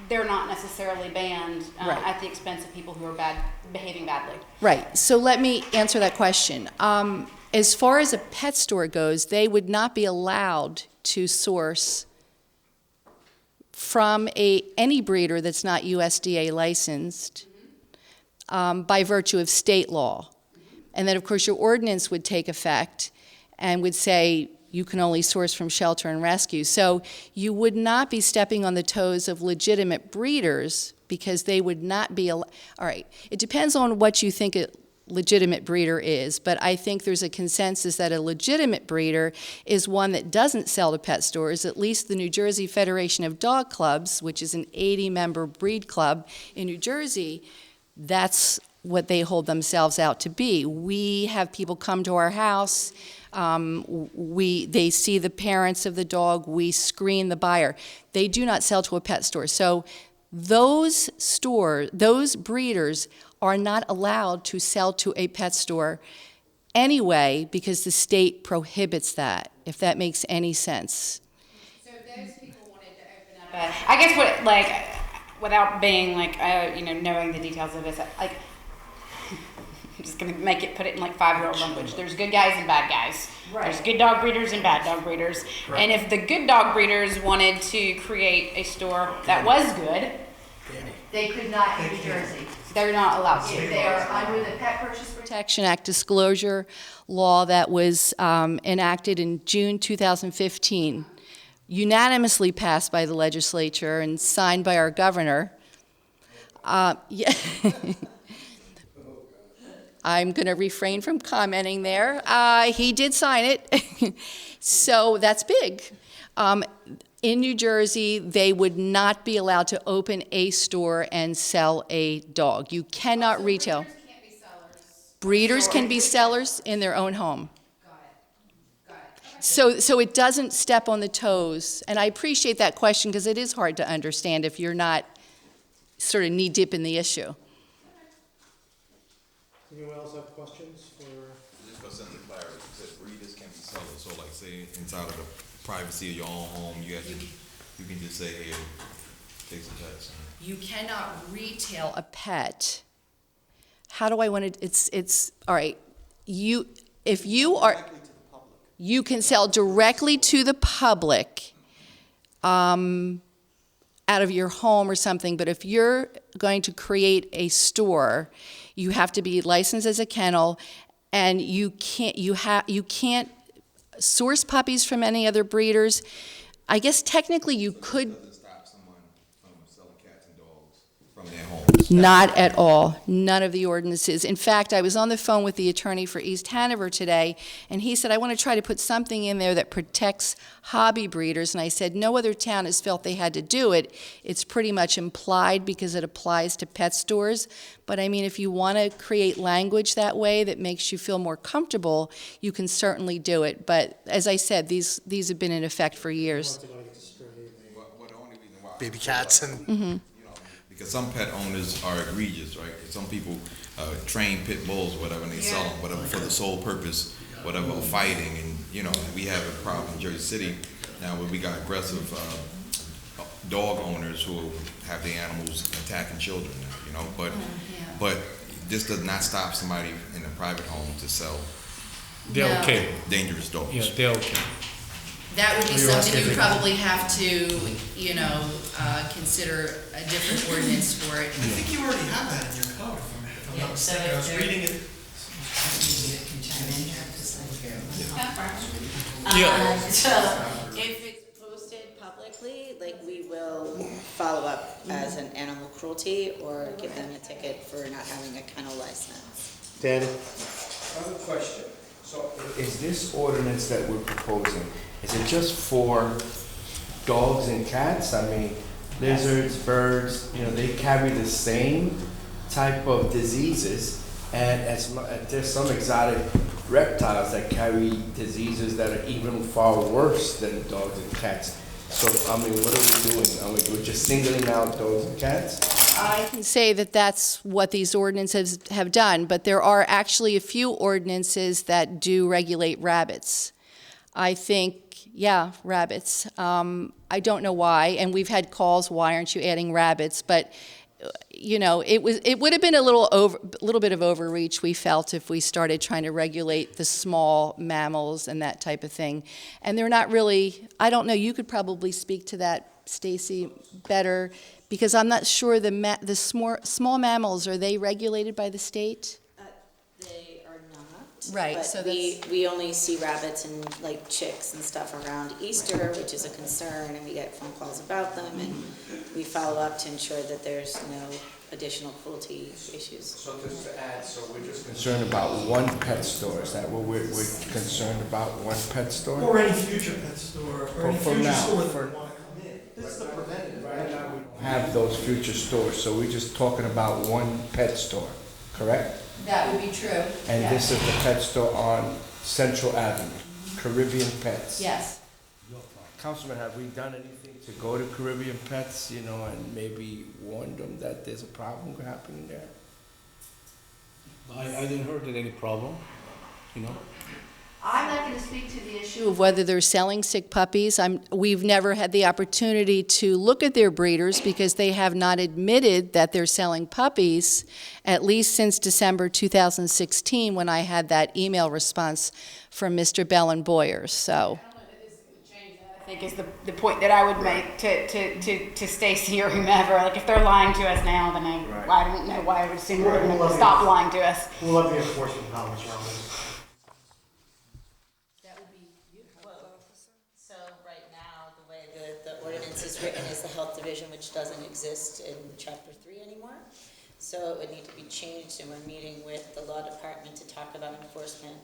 they're not necessarily banned Right. at the expense of people who are behaving badly. Right, so let me answer that question. As far as a pet store goes, they would not be allowed to source from any breeder that's not USDA licensed by virtue of state law. And then, of course, your ordinance would take effect and would say you can only source from shelter and rescue. So you would not be stepping on the toes of legitimate breeders, because they would not be all right, it depends on what you think a legitimate breeder is, but I think there's a consensus that a legitimate breeder is one that doesn't sell to pet stores. At least the New Jersey Federation of Dog Clubs, which is an 80-member breed club in New Jersey, that's what they hold themselves out to be. We have people come to our house, they see the parents of the dog, we screen the buyer. They do not sell to a pet store. So those breeders are not allowed to sell to a pet store anyway, because the state prohibits that, if that makes any sense. So if those people wanted to open up I guess what, like, without being like, knowing the details of this, like, I'm just gonna put it in like 5-year-old language. There's good guys and bad guys. Right. There's good dog breeders and bad dog breeders. Right. And if the good dog breeders wanted to create a store that was good, they could not in New Jersey. They're not allowed to. They are under the Pet Purchase Protection Act disclosure law that was enacted in June 2015, unanimously passed by the legislature and signed by our governor. Yeah. I'm going to refrain from commenting there. He did sign it, so that's big. In New Jersey, they would not be allowed to open a store and sell a dog. You cannot retail. Breeders can't be sellers. Breeders can be sellers in their own home. Got it. Okay. So it doesn't step on the toes. And I appreciate that question, because it is hard to understand if you're not sort of knee-deep in the issue. Anyone else have questions for? Just for sense of clarity, you said breeders can be sellers, so like say inside of the privacy of your own home, you can just say, hey, take some pets. You cannot retail a pet. How do I want to, it's, all right, if you are, you can sell directly to the public out of your home or something, but if you're going to create a store, you have to be licensed as a kennel, and you can't source puppies from any other breeders. I guess technically you could. Doesn't stop someone from selling cats and dogs from their homes. Not at all. None of the ordinances. In fact, I was on the phone with the attorney for East Hanover today, and he said, I want to try to put something in there that protects hobby breeders. And I said, no other town has felt they had to do it. It's pretty much implied because it applies to pet stores. But I mean, if you want to create language that way that makes you feel more comfortable, you can certainly do it. But as I said, these have been in effect for years. What the only reason why Baby cats and. Mm-hmm. Because some pet owners are egregious, right? Some people train pit bulls, whatever, and they sell them, whatever, for the sole purpose, whatever, of fighting. And, we have a problem in Jersey City now where we got aggressive dog owners who have the animals attacking children, But this does not stop somebody in a private home to sell They're No. okay. dangerous dogs. Yeah, they're okay. That would be Are you something asking you would me? probably have to, consider a different ordinance for it. I think you already have that in your code, if I'm not mistaken. I was reading it. Yeah. So if it's posted publicly, like, we will follow up as an animal cruelty or give them a ticket for not having a kennel license. Danny? I have a question. So is this ordinance that we're proposing, is it just for dogs and cats? I mean, lizards, birds, they carry the same type of diseases, and there's some exotic reptiles that carry diseases that are even far worse than dogs and cats. So, I mean, what are we doing? We're just singling out dogs and cats? I can say that that's what these ordinances have done, but there are actually a few ordinances that do regulate rabbits. I think, yeah, rabbits. I don't know why, and we've had calls, why aren't you adding rabbits? But it would have been a little bit of overreach, we felt, if we started trying to regulate the small mammals and that type of thing. And they're not really, I don't know, you could probably speak to that, Stacy, better, because I'm not sure the small mammals, are they regulated by the state? They are not. Right, But so we only see rabbits and like chicks and stuff around Easter, which is a concern, and we get phone calls about them, and we follow up to ensure that there's no additional cruelty issues. So just to add, so we're just concerned about one pet store, is that what we're concerned about, one pet store? Or any future pet store, or any For future now, store that for- would want to come in. This is the preventative, Right now, we don't have those future stores, so we're just talking about one pet store, correct? That would be true. And this is the pet store on Central Avenue, Caribbean Pets. Yes. Councilman, have we done anything to go to Caribbean Pets, and maybe warn them that there's a problem happening there? I didn't heard that any problem, I'm not going to speak to the issue of whether they're selling sick puppies. We've never had the opportunity to look at their breeders because they have not admitted that they're selling puppies, at least since December 2016, when I had that email response from Mr. Bell and Boyers, so. I think is the point that I would make to Stacy or whomever. Like, if they're lying to us now, then I don't know why I would assume they're going to stop lying to us. We'll have the enforcement comments around this. So right now, the way the ordinance is written is the health division, which doesn't exist in chapter 3 anymore. So it would need to be changed, and we're meeting with the law department to talk about enforcement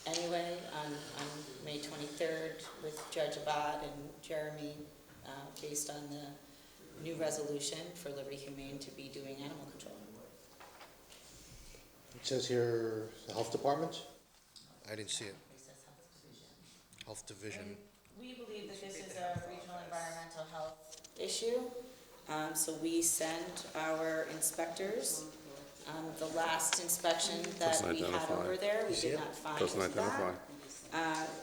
anyway on May 23rd with Judge Abad and Jeremy, based on the new resolution for Liberty Humane to be doing animal control. It says here, the health department? I didn't see it. Health division. We believe that this is a regional environmental health issue, so we send our inspectors. The last inspection that we had over there, we did not find that.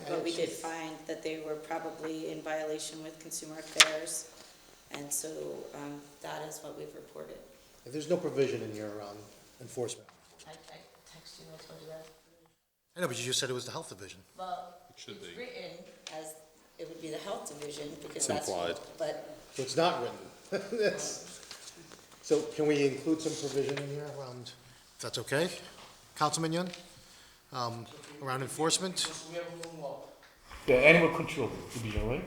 But we did find that they were probably in violation with Consumer Affairs, and so that is what we've reported. If there's no provision in your enforcement. I texted you, I told you that. I know, but you just said it was the health division. Well, it's written as, it would be the health division, because that's. implied. But So it's not written. So can we include some provision in here around, if that's okay? Councilman Yun? Around enforcement? The animal control division, right?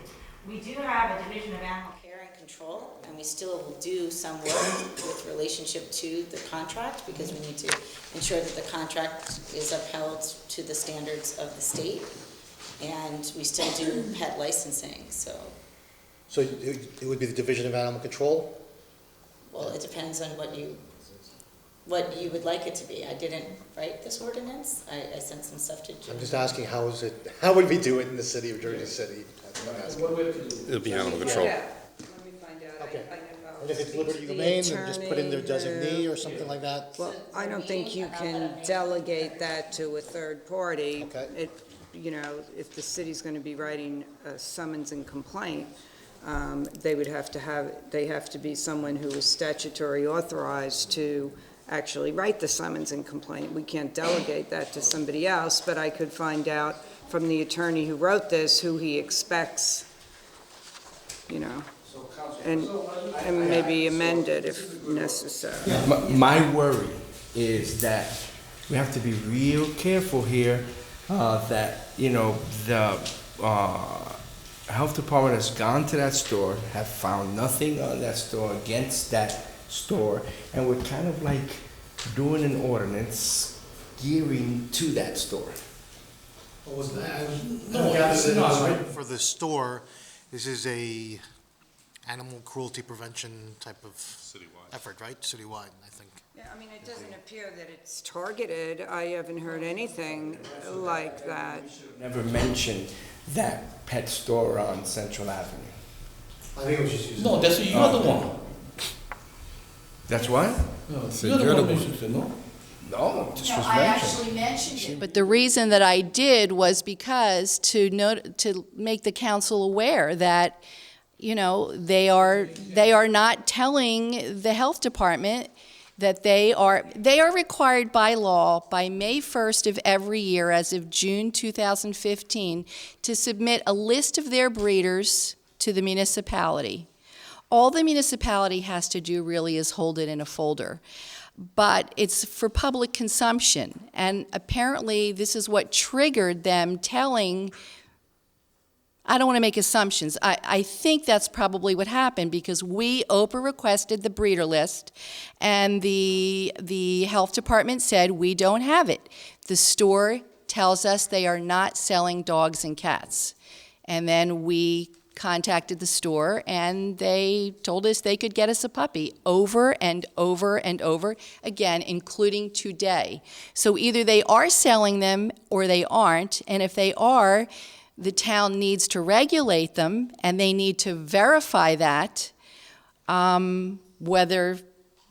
we do have a division of animal care and control, and we still will do some work with relationship to the contract, because we need to ensure that the contract is upheld to the standards of the state, and we still do pet licensing, so, So it would be the Division of Animal Control? well, it depends on what you would like it to be. I didn't write this ordinance, I sent some stuff to Jim. I'm just asking, how would we do it in the city of Jersey City? That's what I'm asking. It'll be animal control. Let me find out. Okay. I know. And if it's Liberty Humane, then just put in their designee or something like that? Well, I don't think you can delegate that to a third party. Okay. If the city's going to be writing a summons and complaint, they have to be someone who is statutory authorized to actually write the summons and complaint. We can't delegate that to somebody else, but I could find out from the attorney who wrote this who he expects, and maybe amend it if necessary. My worry is that we have to be real careful here, that, the health department has gone to that store, have found nothing on that store against that store, and we're kind of like doing an ordinance gearing to that store. What was that? No, it's not. For the store, this is a animal cruelty prevention type of effort, right? Citywide, I think. Yeah, I mean, it doesn't appear that it's targeted. I haven't heard anything like that. Never mentioned that pet store on Central Avenue. I think it was just using. No, that's, you're the one. That's what? No, So you're the you're one the who said no. No, this was I mentioned. actually mentioned it. But the reason that I did was because to make the council aware that, you know, they are not telling the health department that they are required by law by May 1st of every year, as of June 2015, to submit a list of their breeders to the municipality. All the municipality has to do really is hold it in a folder. But it's for public consumption, and apparently this is what triggered them telling, I don't want to make assumptions, I think that's probably what happened, because Oprah requested the breeder list, and the health department said, we don't have it. The store tells us they are not selling dogs and cats. And then we contacted the store, and they told us they could get us a puppy over and over and over, again, including today. So either they are selling them or they aren't, and if they are, the town needs to regulate them, and they need to verify that. Whether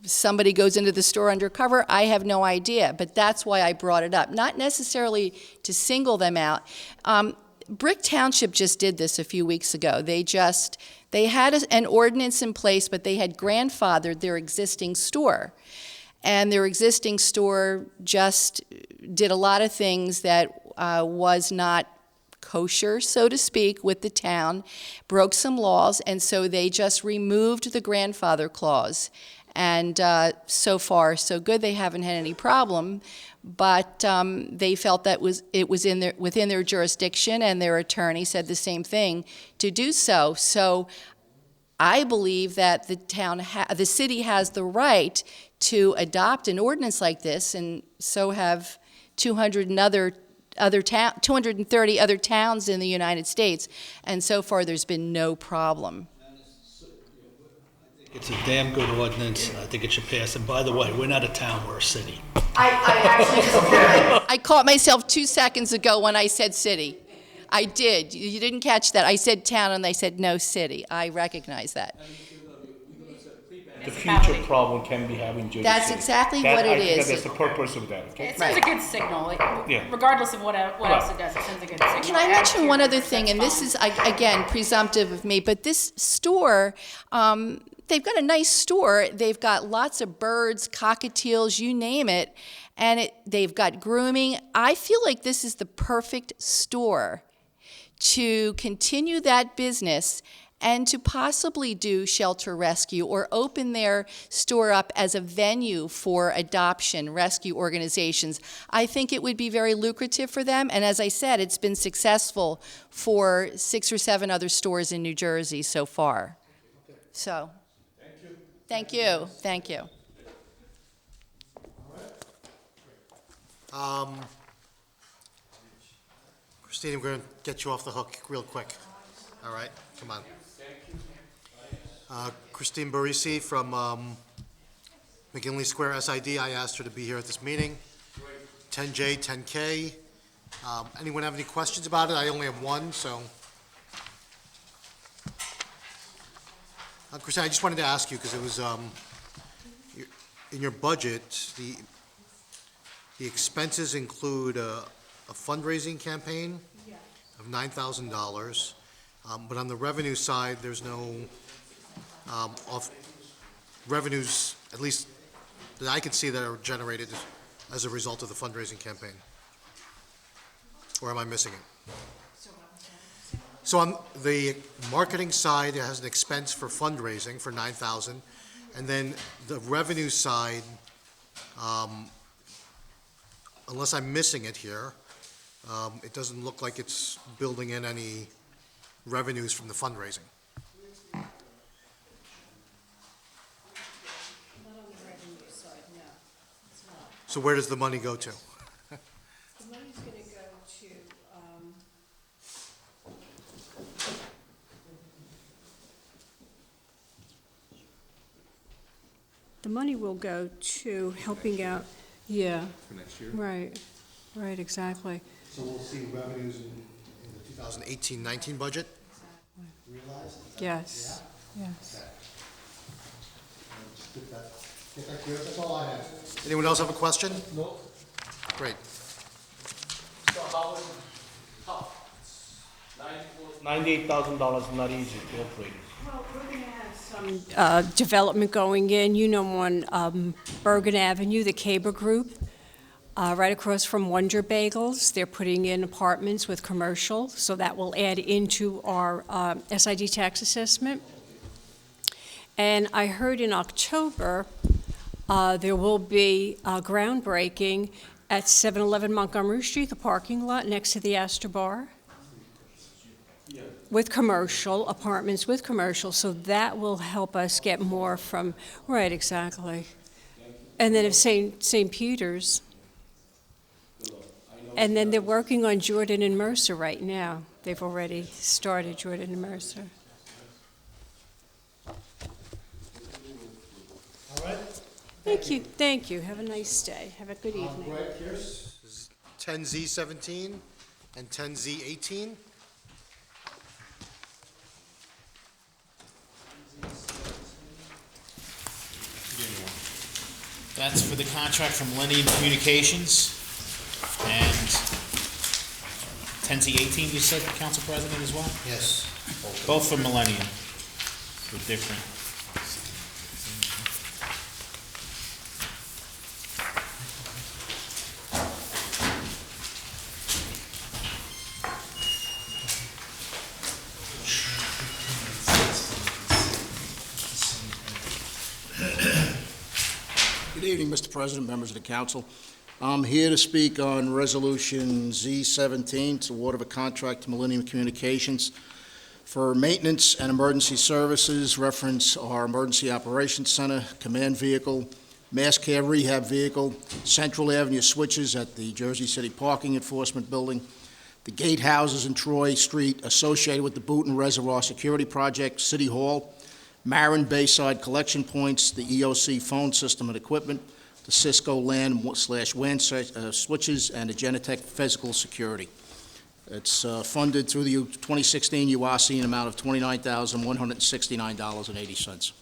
somebody goes into the store undercover, I have no idea, but that's why I brought it up. Not necessarily to single them out. Brick Township just did this a few weeks ago. They had an ordinance in place, but they had grandfathered their existing store. And their existing store just did a lot of things that was not kosher, so to speak, with the town, broke some laws, and so they just removed the grandfather clause. And so far, so good. They haven't had any problem, but they felt that it was within their jurisdiction, and their attorney said the same thing to do so. So I believe that the city has the right to adopt an ordinance like this, and so have 230 other towns in the United States, and so far there's been no problem. It's a damn good ordinance, and I think it should pass. And by the way, we're not a town, we're a city. I caught myself 2 seconds ago when I said city. I did. You didn't catch that. I said town, and they said no, city. I recognize that. The future problem can be having Jersey That's City. exactly what it is. That's the purpose of that, okay? It sends a good signal, like, Yeah. regardless of what else it does, it sends a good signal. Can I mention one other thing? And this is, again, presumptive of me, but this store, they've got a nice store. They've got lots of birds, cockatiels, you name it, and they've got grooming. I feel like this is the perfect store to continue that business and to possibly do shelter rescue or open their store up as a venue for adoption rescue organizations. I think it would be very lucrative for them, and as I said, it's been successful for 6 or 7 other stores in New Jersey so far. So, thank you. Thank you. Christine, we're going to get you off the hook real quick. All right, come on. Christine Barisi from McGinley Square SID. I asked her to be here at this meeting. 10J, 10K. Anyone have any questions about it? I only have one, so. Christine, I just wanted to ask you, because it was, in your budget, the expenses include a fundraising campaign of $9,000, but on the revenue side, there's no revenues, at least that I can see, that are generated as a result of the fundraising campaign. Or am I missing it? So on the marketing side, it has an expense for fundraising for $9,000, and then the revenue side, unless I'm missing it here, it doesn't look like it's building in any revenues from the fundraising. So where does the money go to? money will go to helping out, yeah, For next year? right, exactly. So we'll see revenues in the 2018-19 budget realized? Yes, yes. Okay. Just get that clear, that's all I have. Anyone else have a question? No. Great. So how is it tough? $98,000 not easy to operate. Well, we're going to have some development going in, on Bergen Avenue, the Caber Group, right across from Wonder Bagels. They're putting in apartments with commercial, so that will add into our SID tax assessment. And I heard in October, there will be groundbreaking at 711 Montgomery Street, the parking lot next to the Astor Bar, with commercial, apartments with commercial, so that will help us get more from, right, exactly. And then if St. Peter's, and then they're working on Jordan and Mercer right now. They've already started Jordan and Mercer. All right? Thank you. Have a nice day. Have a good evening. Greg Pierce, this is 10Z17 and 10Z18. That's for the contract from Millennium Communications. And 10Z18, you said, Council President, as well? Yes. Both for Millennium. They're different. Good evening, Mr. President, members of the council. I'm here to speak on Resolution Z17, it's award of a contract to Millennium Communications for maintenance and emergency services, reference our Emergency Operations Center, command vehicle, mass care rehab vehicle, Central Avenue switches at the Jersey City Parking Enforcement Building, the gatehouses in Troy Street associated with the Booton Reservoir Security Project, City Hall, Marin Bayside collection points, the EOC phone system and equipment, the Cisco LAN/WAN switches, and the Genetec physical security. It's funded through the 2016 UASI in an amount of $29,169.80. These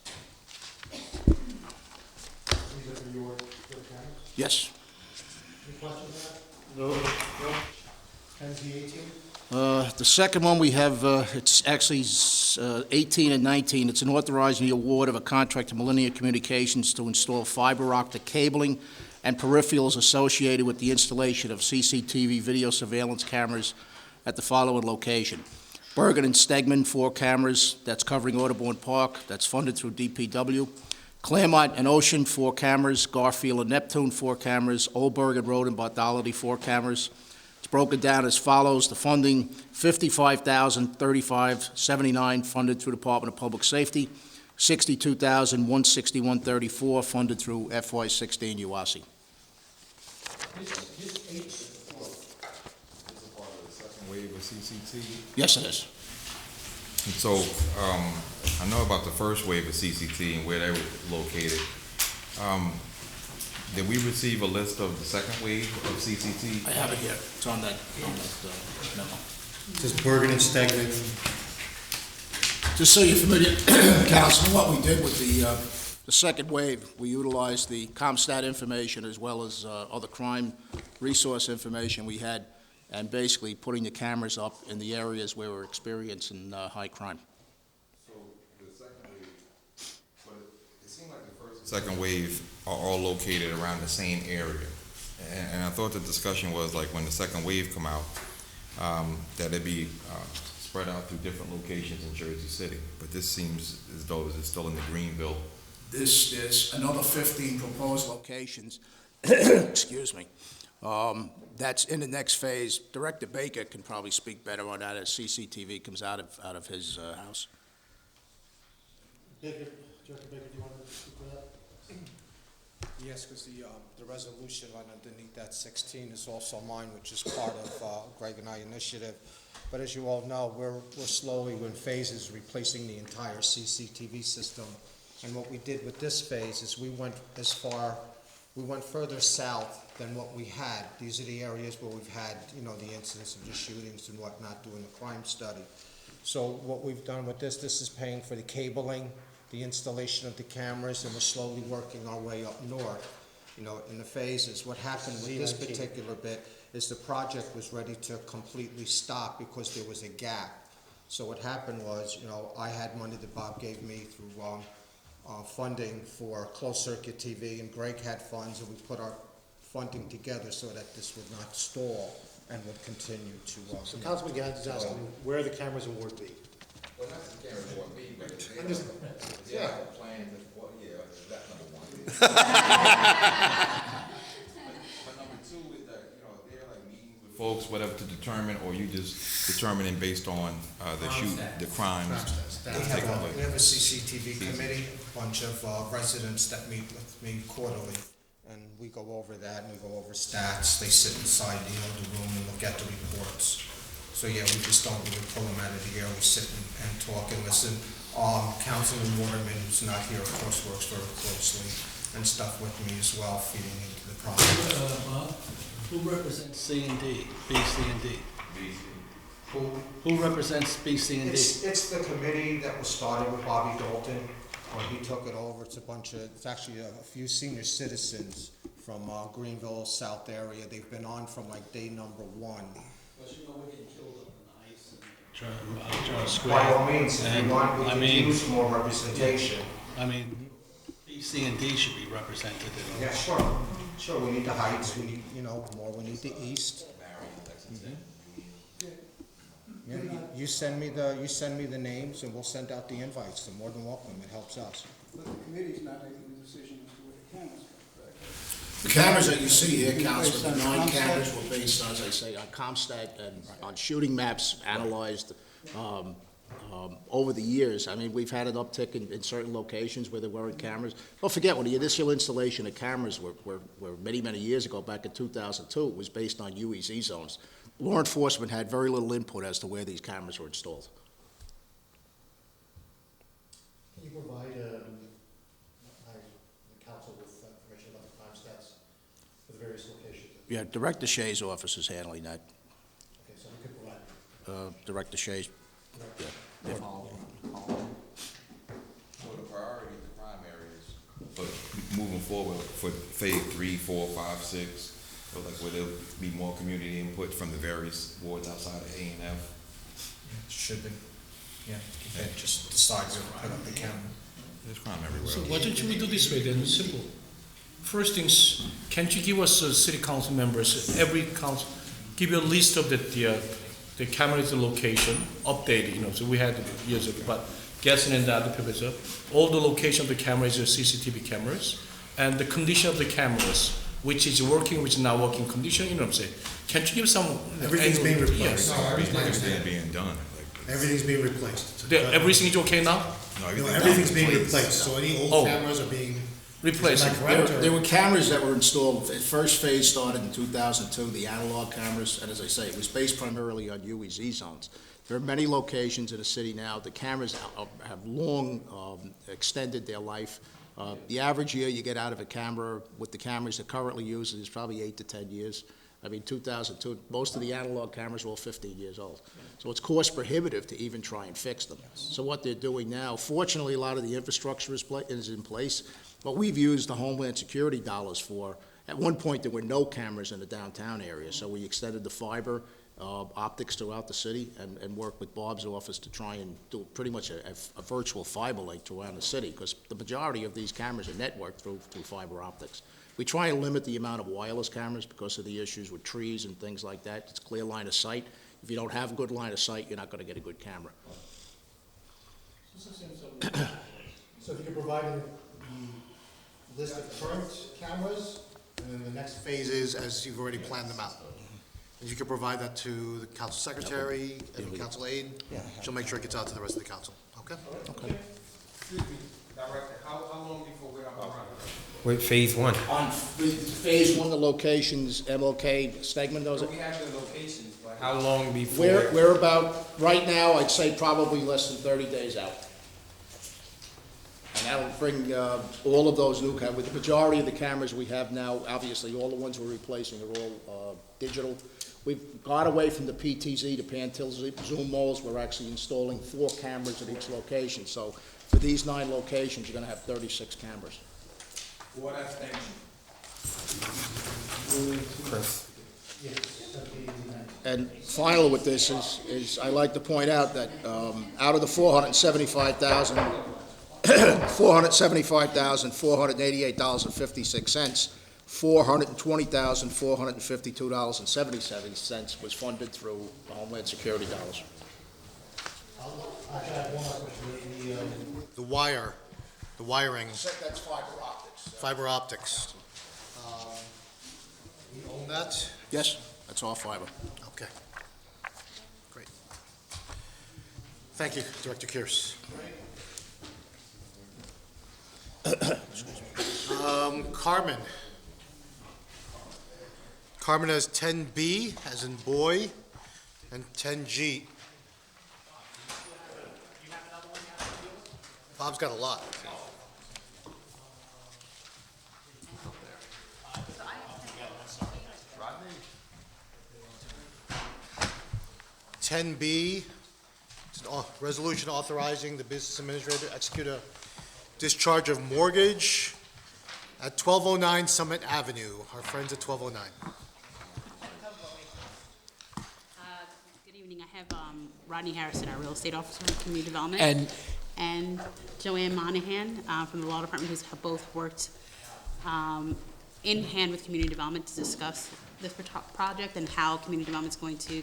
are for your cameras? Yes. Any questions on No. that? 10Z18? The second one we have, it's actually 18 and 19. It's an authorizing the award of a contract to Millennium Communications to install fiber optic cabling and peripherals associated with the installation of CCTV video surveillance cameras at the following location. Bergen and Stegman, 4 cameras, that's covering Audubon Park, that's funded through DPW. Claremont and Ocean, 4 cameras. Garfield and Neptune, 4 cameras. Old Bergen Road and Bartholomew, 4 cameras. It's broken down as follows. The funding, $55,035.79 funded through Department of Public Safety, $62,161.34 funded through FY16 UASI. Wave of CCT. Yes, it is. And so, I know about the first wave of CCT and where they were located. Did we receive a list of the second wave of CCT? I have it here. It's on that memo. It says Bergen and Stegman. Just so you're familiar, Council, what we did with the second wave, we utilized the ComStat information as well as other crime resource information we had, and basically putting the cameras up in the areas where we're experiencing high crime. So the second wave, but it seemed like the first and second wave are all located around the same area. And I thought the discussion was like when the second wave come out, that it'd be spread out through different locations in Jersey City. But this seems as though it's still in the Greenville. There's another 15 proposed locations, excuse me, that's in the next phase. Director Baker can probably speak better on that as CCTV comes out of his house. Director Baker, do you want to speak to that? Yes, because the resolution right underneath that 16 is also mine, which is part of Greg and I initiative. But as you all know, we're slowly, in phases, replacing the entire CCTV system And what we did with this phase is we went further south than what we had. These are the areas where we've had, the incidents of the shootings and whatnot, doing the crime study. So what we've done with this is paying for the cabling, the installation of the cameras, and we're slowly working our way up north, in the phases. What happened with this particular bit is the project was ready to completely stop because there was a gap. So what happened was, I had money that Bob gave me through funding for closed circuit TV, and Greg had funds, and we put our funding together so that this would not stall and would continue to. So Councilman Gadget's asking where the cameras in Ward B. Well, not the camera Ward B, but I'm just- they yeah. have a plan, well, yeah, that's number one. But number two is that, they're like meeting with folks, whatever, to determine, or you just determining based on the crimes. We have a CCTV committee, a bunch of residents that meet with me quarterly, and we go over that, and we go over stats. They sit inside the room and look at the reports. So yeah, we just don't really pull them out of the air. We sit and talk and listen. Councilman Waterman, who's not here, of course, works very closely and stuff with me as well, feeding into the process. Who represents C and D, B, C, and D? Who represents B, C, and D? It's the committee that was started with Bobby Dalton, when he took it over. It's actually a few senior citizens from Greenville, South area. They've been on from like day number one. We're getting killed up in the ice and John Square. By all means, if you want, we I can mean, use more representation. B, C, and D should be represented. Yeah, sure. Sure, we need the heights, we need, more, we need the east. Yeah, you send me the names and we'll send out the invites. They're more than welcome. It helps us. But the committee's not making the decision as to where the cameras go, right? The cameras that you see here, Councilman, the 9 cameras were based, as I say, on ComStat and on shooting maps analyzed over the years. We've had an uptick in certain locations where there weren't cameras. Don't forget, when the initial installation of cameras were many, many years ago, back in 2002, it was based on UEZ zones. Law enforcement had very little input as to where these cameras were installed. Can you provide the council with information about the crime stats for the various locations? Yeah, Director Shea's office is handling that. Okay, so we could provide. Director Shea's. Yeah. So the priority of the crime areas, but moving forward for phase 3, 4, 5, 6, so like where there'll be more community input from the various wards outside of A&F. Should be. Yeah, just decide where to put up the camera. There's crime everywhere. So why don't we do this way then, simple. First things, can't you give us, city council members, every council, give you a list of the cameras location, updated, so we had years ago, but guessing in the other people, so all the location of the cameras are CCTV cameras, and the condition of the cameras, which is working, which is not working condition, what I'm saying. Can't you give some? Everything's being replaced. Yes. Everything's being done. Everything's being replaced. Everything is okay now? No, everything's being replaced, so any old cameras are being replaced. Is that correct, or- There were cameras that were installed, the first phase started in 2002, the analog cameras, and as I say, it was based primarily on UEZ zones. There are many locations in the city now, the cameras have long extended their life. The average year you get out of a camera with the cameras that currently used is probably 8 to 10 years. 2002, most of the analog cameras are all 15 years old. So it's cost prohibitive to even try and fix them. So what they're doing now, fortunately, a lot of the infrastructure is in place. What we've used the Homeland Security dollars for, at one point there were no cameras in the downtown area, so we extended the fiber optics throughout the city and worked with Bob's office to try and do pretty much a virtual fiber link around the city, because the majority of these cameras are networked through fiber optics. We try and limit the amount of wireless cameras because of the issues with trees and things like that. It's clear line of sight. If you don't have a good line of sight, you're not going to get a good camera. So if you could provide the list of current cameras, and then the next phases as you've already planned them out. If you could provide that to the council secretary and the council aide, she'll make sure it gets out to the rest of the council, okay? Okay. Excuse me, Director, how long before we're up and running? Wait, phase 1. On phase 1, the locations, MLK, segment those. We have the locations, but How long before? We're about, right now, I'd say probably less than 30 days out. And that'll bring all of those new cameras, with the majority of the cameras we have now, obviously, all the ones we're replacing are all digital. We've got away from the PTZ, the pan-tilt zoom modes. We're actually installing 4 cameras at each location. So for these 9 locations, you're gonna have 36 cameras. What extension? Chris. And final with this is I'd like to point out that out of the $475,488.56, $420,452.77 was funded through Homeland Security dollars. I have one more question. The wiring. That's fiber optics. Fiber optics. You own that? Yes, that's all fiber. Okay. Great. Thank you, Director Kears. Carmen. Carmen has 10B, as in boy, and 10G. Bob's got a lot. 10B, it's a resolution authorizing the business administrator to execute a discharge of mortgage at 1209 Summit Avenue. Our friends at 1209. Good evening. I have Rodney Harrison, our real estate officer in community development, and Joanne Monahan from the law department, who's have both worked in hand with community development to discuss this project and how community development is going to,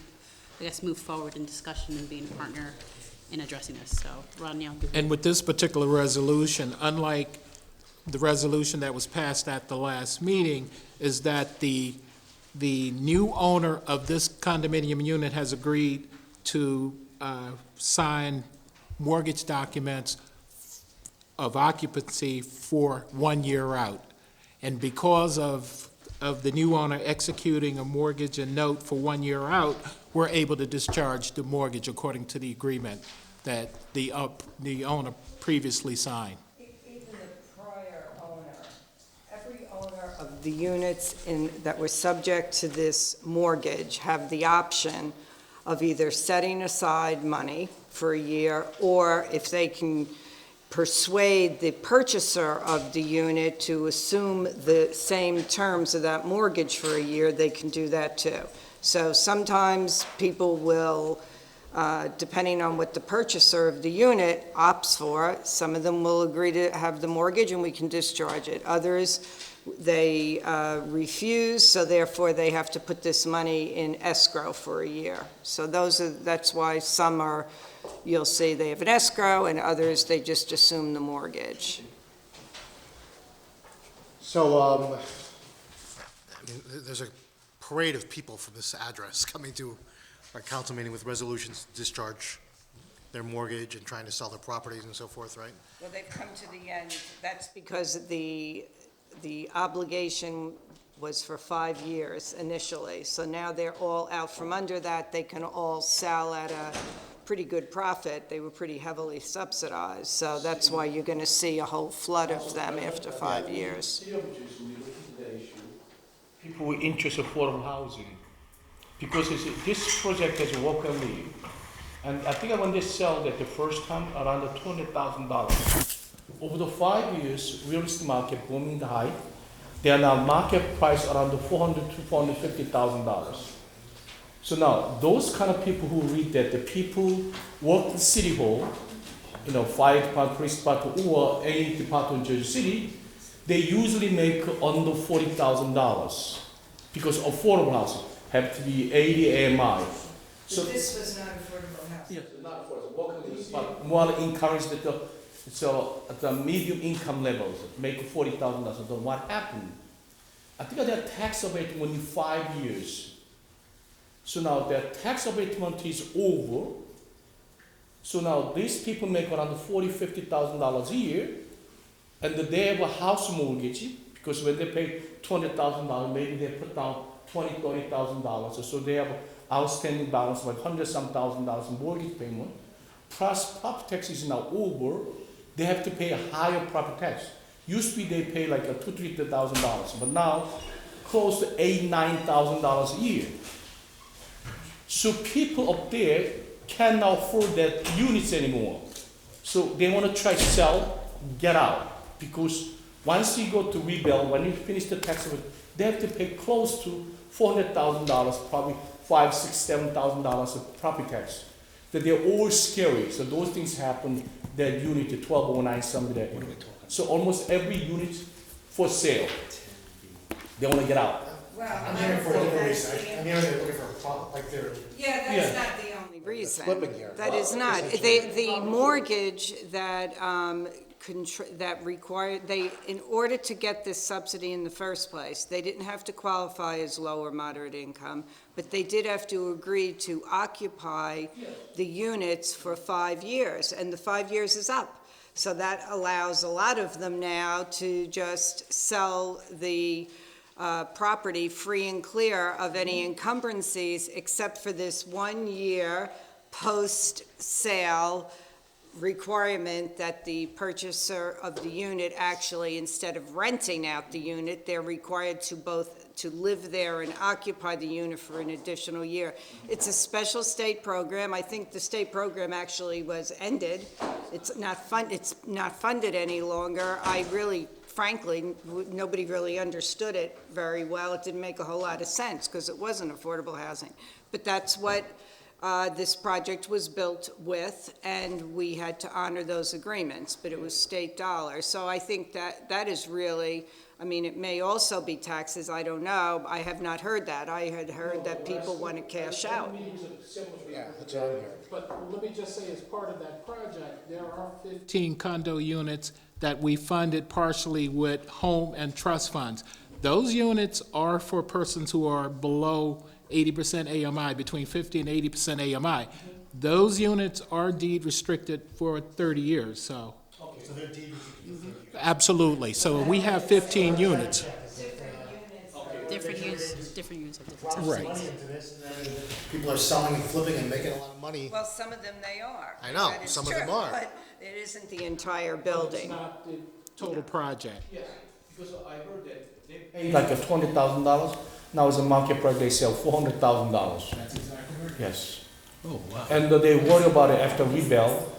I guess, move forward in discussion and being a partner in addressing this. So, Rodney, I'll give you. And with this particular resolution, unlike the resolution that was passed at the last meeting, is that the new owner of this condominium unit has agreed to sign mortgage documents of occupancy for 1 year out. And because of the new owner executing a mortgage and note for 1 year out, we're able to discharge the mortgage according to the agreement that the owner previously signed. Even the prior owner, every owner of the units that were subject to this mortgage have the option of either setting aside money for a year, or if they can persuade the purchaser of the unit to assume the same terms of that mortgage for a year, they can do that too. So sometimes people will, depending on what the purchaser of the unit opts for, some of them will agree to have the mortgage and we can discharge it. Others, they refuse, so therefore they have to put this money in escrow for a year. So that's why some are, you'll see they have an escrow, and others, they just assume the mortgage. So, I mean, there's a parade of people from this address coming to our council meeting with resolutions to discharge their mortgage and trying to sell their properties and so forth, right? Well, they've come to the end. That's because the obligation was for 5 years initially. So now they're all out from under that. They can all sell at a pretty good profit. They were pretty heavily subsidized. So that's why you're going to see a whole flood of them after 5 years. People with interest in affordable housing, because this project has a walk and leave. And I think when they sold it the first time, around $200,000. Over the 5 years, real estate market booming high. They are now market price around the $400,000 to $450,000. So now, those kind of people who read that, the people work in City Hall, fire department, police department, or any department in Jersey City, they usually make under $40,000 because affordable housing have to be 80 AMI. So this was not affordable housing. Yes, not affordable, but more encouraged that the medium income levels make $40,000. So what happened? I think their tax abatement only 5 years. So now their tax abatement is over. So now these people make around $40,000, $50,000 a year, and they have a house mortgage, because when they pay $200,000, maybe they put down $20,000, $30,000. So they have an outstanding balance of like $100-some thousand in mortgage payment. Plus property tax is now over. they have to pay a higher property tax. Used to be they pay like $2,000-3,000, but now close to $8,000-9,000 a year. So people up there cannot afford that units anymore. So they want to try to sell, get out, because once you go to rebuild, when you finish the tax, they have to pay close to $400,000, probably $5,000, $6,000, $7,000 of property tax. That they're all scary. So those things happen. That unit to 1209 someday. So almost every unit for sale, they want to get out. Well, I'm hearing for a different reason. I'm hearing they're looking for a profit, like they're. Yeah, that's not the only reason. Flipping here. That is not. The mortgage that, that required, in order to get this subsidy in the first place, they didn't have to qualify as low or moderate income, but they did have to agree to occupy the units for 5 years, and the 5 years is up. So that allows a lot of them now to just sell the property free and clear of any encumbrances, except for this 1 year post-sale requirement that the purchaser of the unit actually, instead of renting out the unit, they're required to live there and occupy the unit for an additional year. It's a special state program. I think the state program actually was ended. It's not funded any longer. Frankly, nobody really understood it very well. It didn't make a whole lot of sense because it wasn't affordable housing. But that's what this project was built with, and we had to honor those agreements, but it was state dollars. So I think that is really, I mean, it may also be taxes, I don't know. I have not heard that. I had heard that people want to cash out. Yeah, that's on here. But let me just say, as part of that project, there are 15 condo units that we funded partially with home and trust funds. Those units are for persons who are below 80% AMI, between 50 and 80% AMI. Those units are deed restricted for 30 years, so. Okay, so they're deed restricted. Absolutely, so we have 15 units. Different use of different Right. Money into this, and then people are selling and flipping and making a lot of money. Well, some of them they are. I know, That is some of true, them are. But it isn't the entire It's building. not the total project. Yes, because I heard that they paid like a $20,000. Now as a market price, they sell $400,000. That's exactly right. Yes. Oh, wow. And they worry about it after rebuild.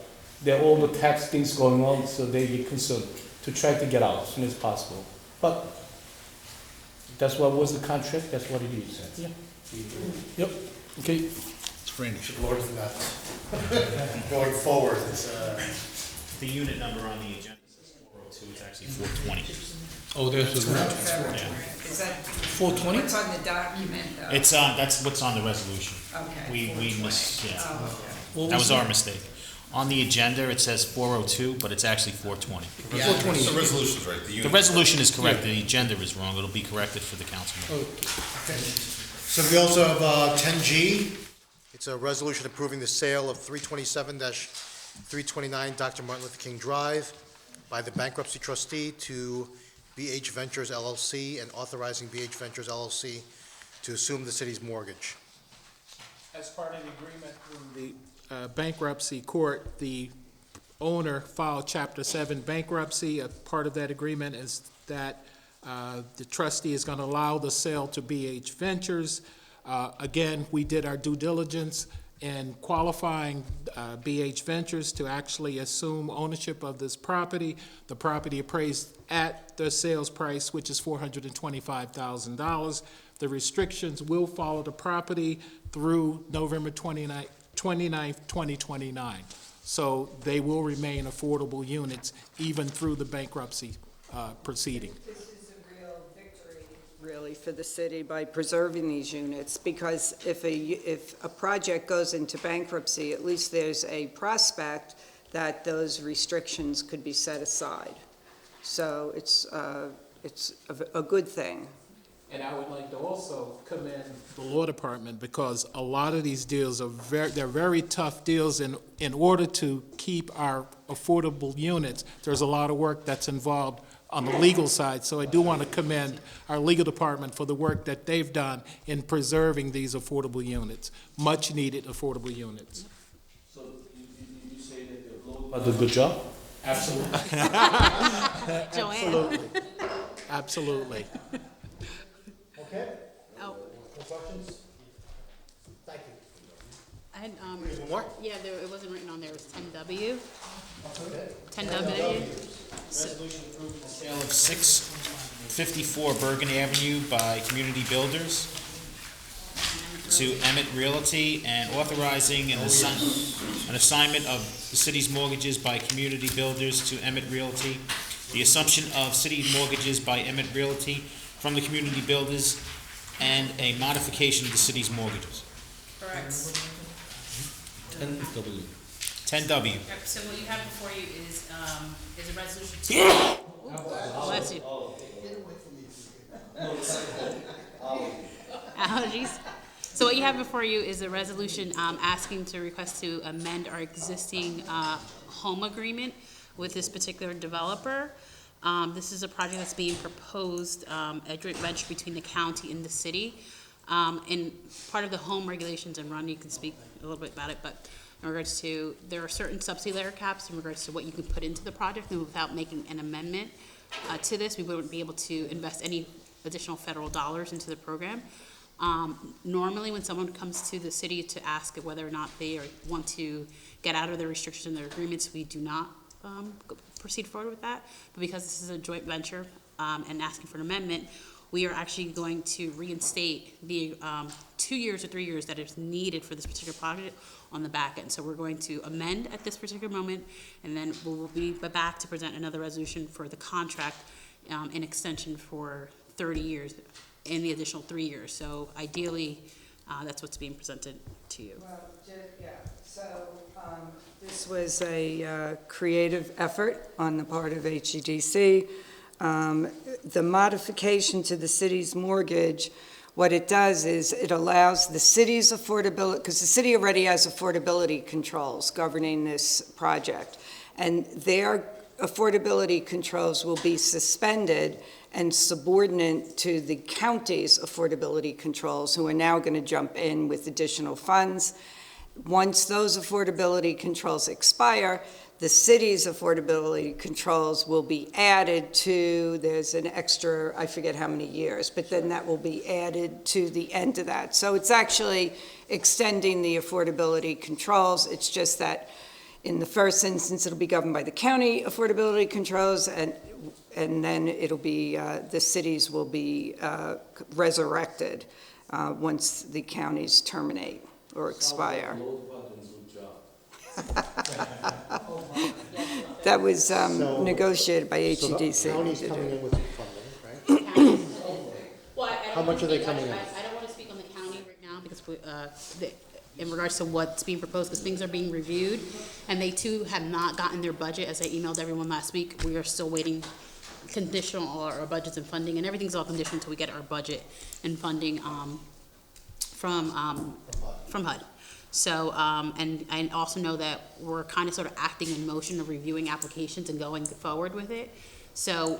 There are all the tax things going on, so they get concerned to try to get out as soon as possible. But that's what was the contract, that's what it is. Yeah. Yep, okay. It's Randy. Should lower than that. Going forward, it's, The unit number on the agenda says 402, it's actually 420. Oh, there's a. Yeah. Is that 420? what's on the document, though? It's, that's what's on the resolution. Okay. We yeah. Oh, What That was was our mistake. On the agenda, it says 402, but it's actually 420. The resolution's right, the The unit. resolution is correct, the agenda is wrong, it'll be corrected for the council. So we also have 10G. It's a resolution approving the sale of 327-329 Dr. Martin Luther King Drive by the bankruptcy trustee to BH Ventures LLC and authorizing BH Ventures LLC to assume the city's mortgage. As part of the agreement from the bankruptcy court, the owner filed Chapter 7 bankruptcy. A part of that agreement is that the trustee is going to allow the sale to BH Ventures. Again, we did our due diligence in qualifying BH Ventures to actually assume ownership of this property. The property appraised at the sales price, which is $425,000. The restrictions will follow the property through November 29th, 2029. So they will remain affordable units even through the bankruptcy proceeding. This is a real victory, really, for the city by preserving these units, because if a project goes into bankruptcy, at least there's a prospect that those restrictions could be set aside. So it's a good thing. And I would like to also commend the law department, because a lot of these deals are they're very tough deals. In order to keep our affordable units, there's a lot of work that's involved on the legal side. So I do want to commend our legal department for the work that they've done in preserving these affordable units, much-needed affordable units. So you say that the law does a good job? Absolutely. Joanne. Absolutely. Okay? Oh, No questions? Thank you. I had, One more? yeah, it wasn't written on there, it was 10W. Okay. 10W. Resolution approving the sale of 654 Bergen Avenue by Community Builders to Emmett Realty and authorizing an assignment of the city's mortgages by Community Builders to Emmett Realty, the assumption of city mortgages by Emmett Realty from the Community Builders, and a modification of the city's mortgages. Correct. 10W. 10W. So what you have before you is a resolution to. Bless you. Allergies. So what you have before you is a resolution asking to request to amend our existing home agreement with this particular developer. This is a project that's being proposed, a joint venture between the county and the city. And part of the home regulations, and Ron, you can speak a little bit about it, but in regards to, there are certain subsidy layer caps in regards to what you can put into the project, and without making an amendment to this, we wouldn't be able to invest any additional federal dollars into the program. Normally, when someone comes to the city to ask whether or not they want to get out of their restrictions and their agreements, we do not proceed forward with that. But because this is a joint venture and asking for an amendment, we are actually going to reinstate the 2 years or 3 years that is needed for this particular project on the back end. So we're going to amend at this particular moment, and then we'll be back to present another resolution for the contract in extension for 30 years in the additional 3 years. So ideally, that's what's being presented to you. Well, yeah, so this was a creative effort on the part of HEDC. The modification to the city's mortgage, what it does is it allows the city's affordability, because the city already has affordability controls governing this project, and their affordability controls will be suspended and subordinate to the county's affordability controls, who are now going to jump in with additional funds. Once those affordability controls expire, the city's affordability controls will be added to, there's an extra, I forget how many years, but then that will be added to the end of that. So it's actually extending the affordability controls. It's just that in the first instance, it'll be governed by the county affordability controls, and then it'll be, the cities will be resurrected once the counties terminate or expire. That was negotiated by HEDC. So the county's coming in with some funding, right? How much are they coming in? I don't want to speak on the county right now because in regards to what's being proposed, because things are being reviewed, and they too have not gotten their budget, as I emailed everyone last week. We are still waiting conditional all our budgets and funding, and everything's all conditional until we get our budget and funding from HUD. So, and I also know that we're kind of sort of acting in motion of reviewing applications and going forward with it. So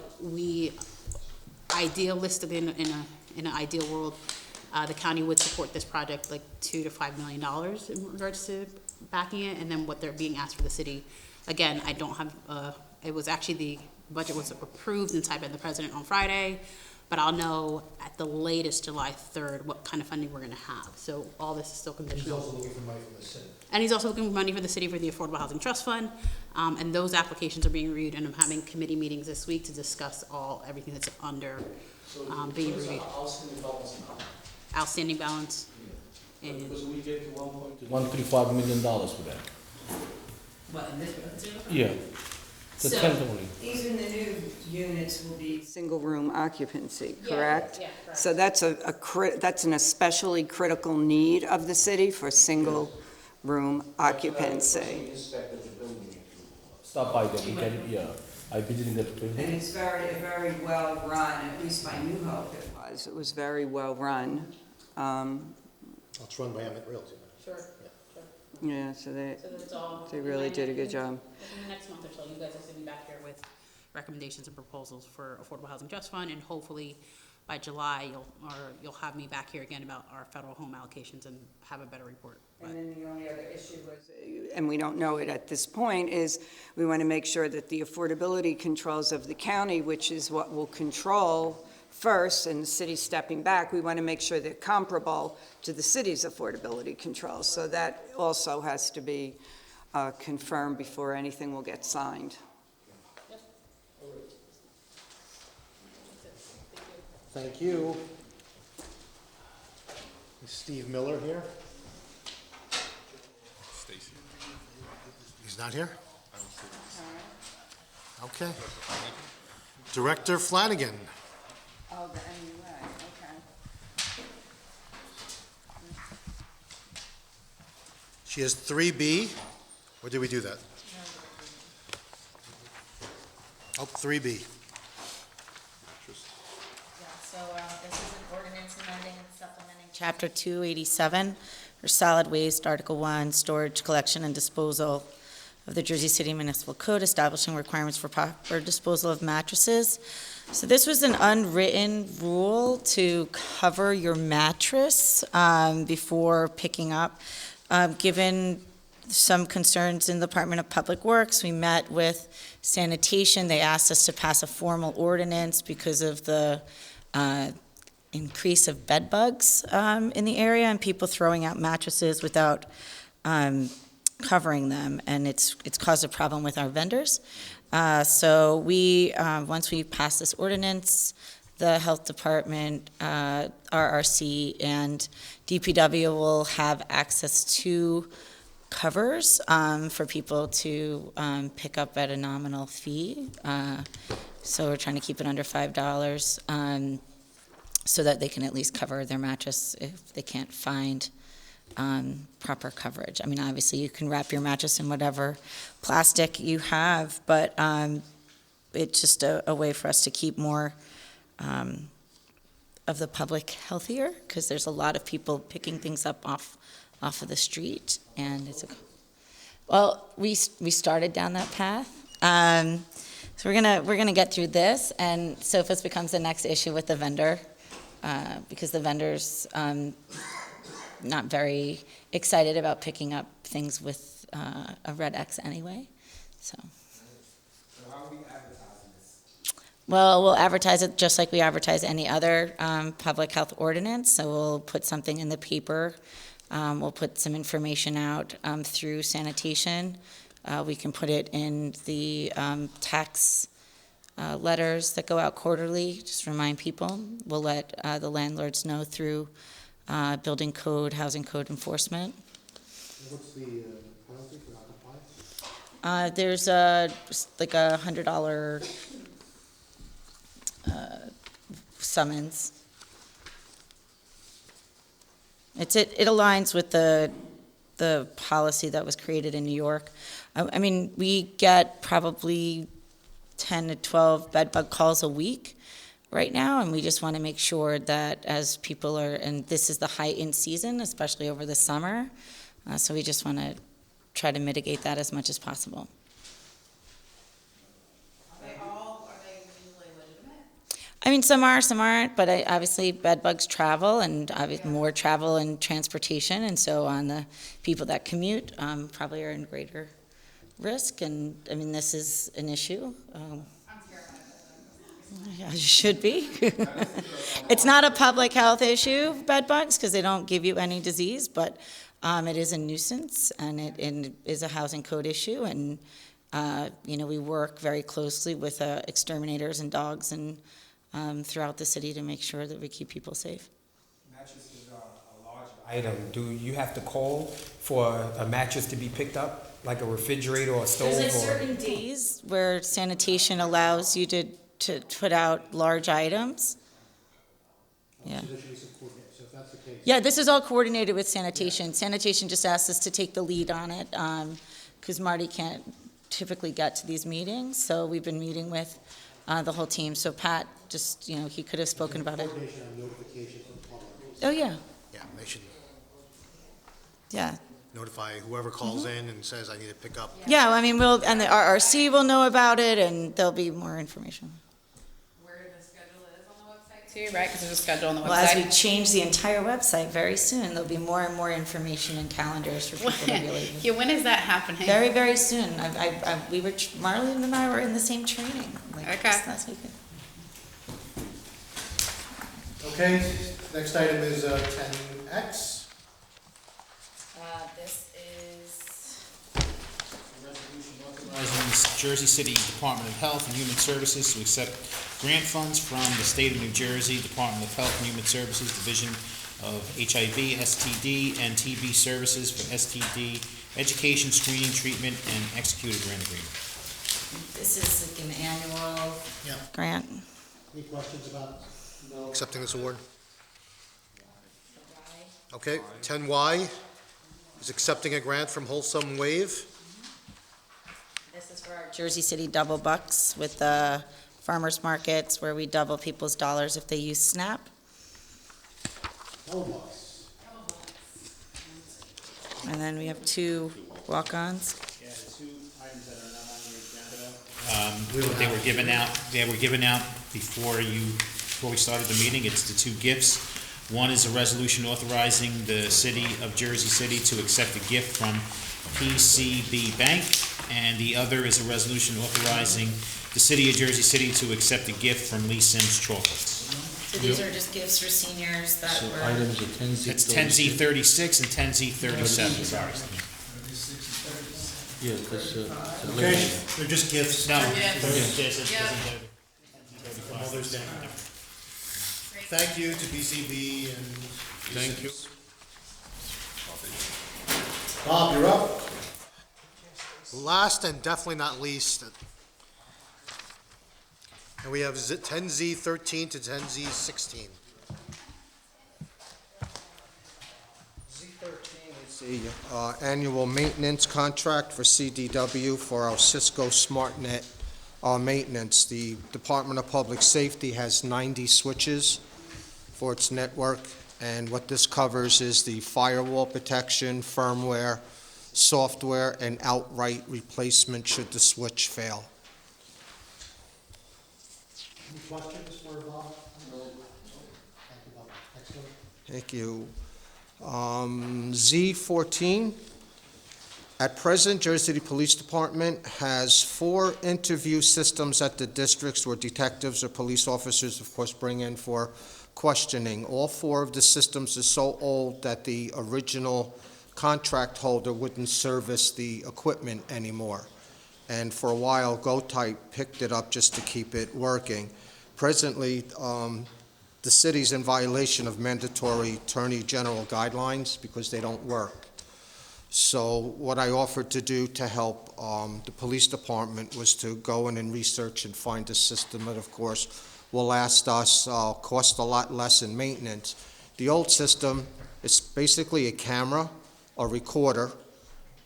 idealistically, in an ideal world, the county would support this project like $2 to $5 million in regards to backing it, and then what they're being asked for the city. Again, I don't have, it was actually the budget was approved and signed by the president on Friday, but I'll know at the latest July 3rd what kind of funding we're going to have. So all this is still conditional. He's also looking for money from the city. And he's also looking for money for the city for the Affordable Housing Trust Fund, and those applications are being reviewed, and I'm having committee meetings this week to discuss everything that's under being reviewed. Outstanding balance. And Because we get to $1.5 million for that. what, in this particular? Yeah. The So- temporary. Even the new units will be single-room occupancy, Yeah, correct? yeah, correct. So that's that's an especially critical need of the city for single-room occupancy. Stop by there, we get it, yeah. I visited the building. And it's very well run, at least by New Hope it was. It was very well run. It's run by Emmett Realty. Sure. Yeah, so that's all. they really did a good job. In the next month or so, you guys are going to be back here with recommendations and proposals for Affordable Housing Trust Fund, and hopefully by July, you'll have me back here again about our federal home allocations and have a better report. And then the only other issue was, and we don't know it at this point, is we want to make sure that the affordability controls of the county, which is what will control first, and the city stepping back, we want to make sure they're comparable to the city's affordability controls. So that also has to be confirmed before anything will get signed. Thank you. Is Steve Miller here? Stacy. He's not here? Okay. Director Flanagan. Oh, the MUA, okay. She has 3B, or did we do that? Oh, 3B. Yeah, so this is an ordinance amending and supplementing Chapter 287, or Solid Waste, Article 1, Storage, Collection, and Disposal of the Jersey City Municipal Code, establishing requirements for proper disposal of mattresses. So this was an unwritten rule to cover your mattress before picking up. Given some concerns in the Department of Public Works, we met with sanitation. They asked us to pass a formal ordinance because of the increase of bed bugs in the area and people throwing out mattresses without covering them, and it's caused a problem with our vendors. So we, once we pass this ordinance, the Health Department, RRC, and DPW will have access to covers for people to pick up at a nominal fee. So we're trying to keep it under $5 so that they can at least cover their mattress if they can't find proper coverage. I mean, obviously, you can wrap your mattress in whatever plastic you have, but it's just a way for us to keep more of the public healthier, because there's a lot of people picking things up off of the street, and well, we started down that path. So we're gonna get through this, and SOFAS becomes the next issue with the vendor, because the vendor's not very excited about picking up things with a red X anyway, so. So how are we advertising this? Well, we'll advertise it just like we advertise any other public health ordinance, so we'll put something in the paper. We'll put some information out through sanitation. We can put it in the tax letters that go out quarterly, just remind people. We'll let the landlords know through building code, housing code enforcement. What's the penalty for not complying? There's like a $100 summons. It aligns with the policy that was created in New York. I mean, we get probably 10 to 12 bed bug calls a week right now, and we just want to make sure that as people are, and this is the heightened season, especially over the summer, so we just want to try to mitigate that as much as possible. Are they legally legitimate? I mean, some are, some aren't, but obviously bed bugs travel, and more travel and transportation, and so on the people that commute probably are in greater risk, and I mean, this is an issue. Yeah, you should be. It's not a public health issue, bed bugs, because they don't give you any disease, but it is a nuisance, and it is a housing code issue, and we work very closely with exterminators and dogs and throughout the city to make sure that we keep people safe. Mattresses are a large item. Do you have to call for a mattress to be picked up, like a refrigerator or a stove? There's certain days where sanitation allows you to put out large items. Yeah. So if that's the case. Yeah, this is all coordinated with sanitation. Sanitation just asked us to take the lead on it because Marty can't typically get to these meetings. So we've been meeting with the whole team. So Pat just, he could have spoken about it. Coordination on notification from the public. Oh, yeah. Yeah, they should Yeah. notify whoever calls in and says, I need to pick up. Yeah, I mean, and the RRC will know about it, and there'll be more information. Where the schedule is on the website? too, right? Because there's a schedule on the Well, as we website. change the entire website very soon, there'll be more and more information and calendars for people to be able to. Yeah, when is that happening? Very, very soon. Marlene and I were in the same training, like, Okay. just last weekend. Okay, next item is 10X. This is. Authorizing the Jersey City Department of Health and Human Services to accept grant funds from the State of New Jersey Department of Health and Human Services Division of HIV, STD, and TB Services for STD education, screening, treatment, and execute a grant agreement. This is like an annual grant. Any questions about accepting this award? Okay, 10Y is accepting a grant from Wholesome Wave. This is for our Jersey City double bucks with the farmers markets where we double people's dollars if they use SNAP. And then we have 2 walk-ons. Yeah, the 2 items that are not on the agenda. They were given out before we started the meeting. It's the 2 gifts. One is a resolution authorizing the City of Jersey City to accept a gift from PCB Bank, and the other is a resolution authorizing the City of Jersey City to accept a gift from Lee Sims Chocolates. So these are just gifts for seniors that were. Items are 10Z. It's 10Z36 and 10Z37, sorry. Yeah, because, Okay, they're just gifts. No. Mother's Day. Thank you to BCB and. Thank you. Bob, you're up. Last and definitely not least, and we have 10Z13 to 10Z16. Z13 is the annual maintenance contract for CDW for our Cisco SmartNet maintenance. The Department of Public Safety has 90 switches for its network, and what this covers is the firewall protection, firmware, software, and outright replacement should the switch fail. Any questions for Bob? No. Thank you, Bob. Excellent. Thank you. Z14. At present, Jersey City Police Department has 4 interview systems at the districts where detectives or police officers, of course, bring in for questioning. All 4 of the systems are so old that the original contract holder wouldn't service the equipment anymore. And for a while, GoType picked it up just to keep it working. Presently, the city's in violation of mandatory Attorney General guidelines because they don't work. So what I offered to do to help the police department was to go in and research and find a system that, of course, will last us, cost a lot less in maintenance. The old system is basically a camera, a recorder,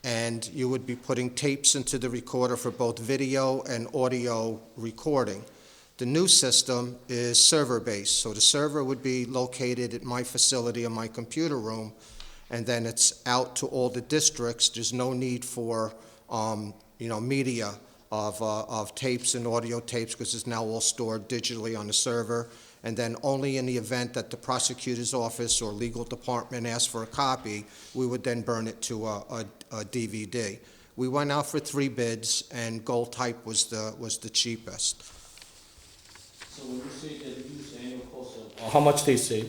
and you would be putting tapes into the recorder for both video and audio recording. The new system is server-based, so the server would be located at my facility in my computer room, and then it's out to all the districts. There's no need for, media of tapes and audio tapes because it's now all stored digitally on the server. And then only in the event that the prosecutor's office or legal department asks for a copy, we would then burn it to a DVD. We went out for 3 bids, and GoType was the cheapest. So when you say that you use annual cost of. How much they say?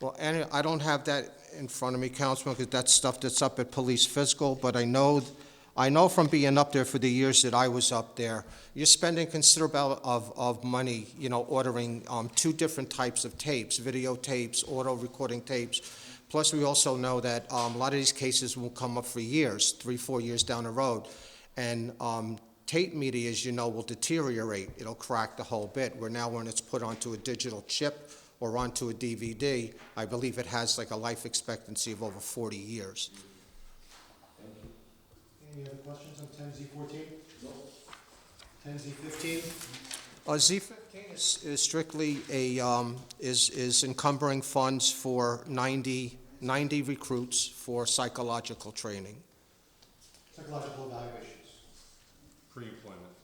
Well, and I don't have that in front of me, Councilman, because that's stuff that's up at police fiscal, but I know from being up there for the years that I was up there, you're spending considerable of money, ordering 2 different types of tapes, videotapes, auto recording tapes. Plus, we also know that a lot of these cases will come up for years, 3-4 years down the road. And tape media, as you know, will deteriorate. It'll crack the whole bit, where now when it's put onto a digital chip or onto a DVD, I believe it has like a life expectancy of over 40 years. Any other questions on 10Z14? No. 10Z15? Z15 is strictly is encumbering funds for 90 recruits for psychological training. Psychological evaluations. Pre-employment.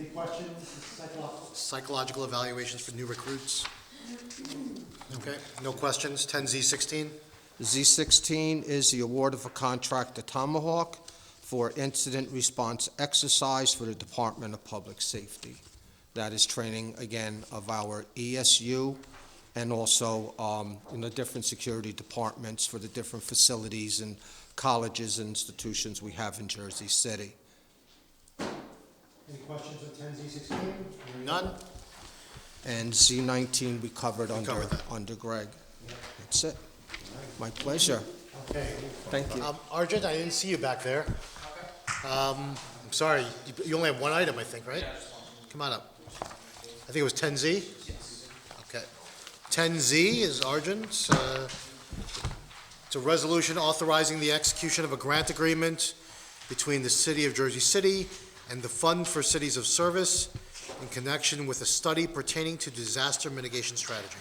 Any questions? Psychological evaluations for new recruits? Okay, no questions. 10Z16? Z16 is the award of a contract to Tomahawk for incident response exercise for the Department of Public Safety. That is training, again, of our ESU and also in the different security departments for the different facilities and colleges and institutions we have in Jersey City. Any questions on 10Z16? None? And Z19 we covered under Greg. That's it. My pleasure. Okay. Thank you. Arjun, I didn't see you back there. I'm sorry, you only have one item, I think, right? Come on up. I think it was 10Z? Yes. Okay. 10Z is Arjun's. It's a resolution authorizing the execution of a grant agreement between the City of Jersey City and the Fund for Cities of Service in connection with a study pertaining to disaster mitigation strategy.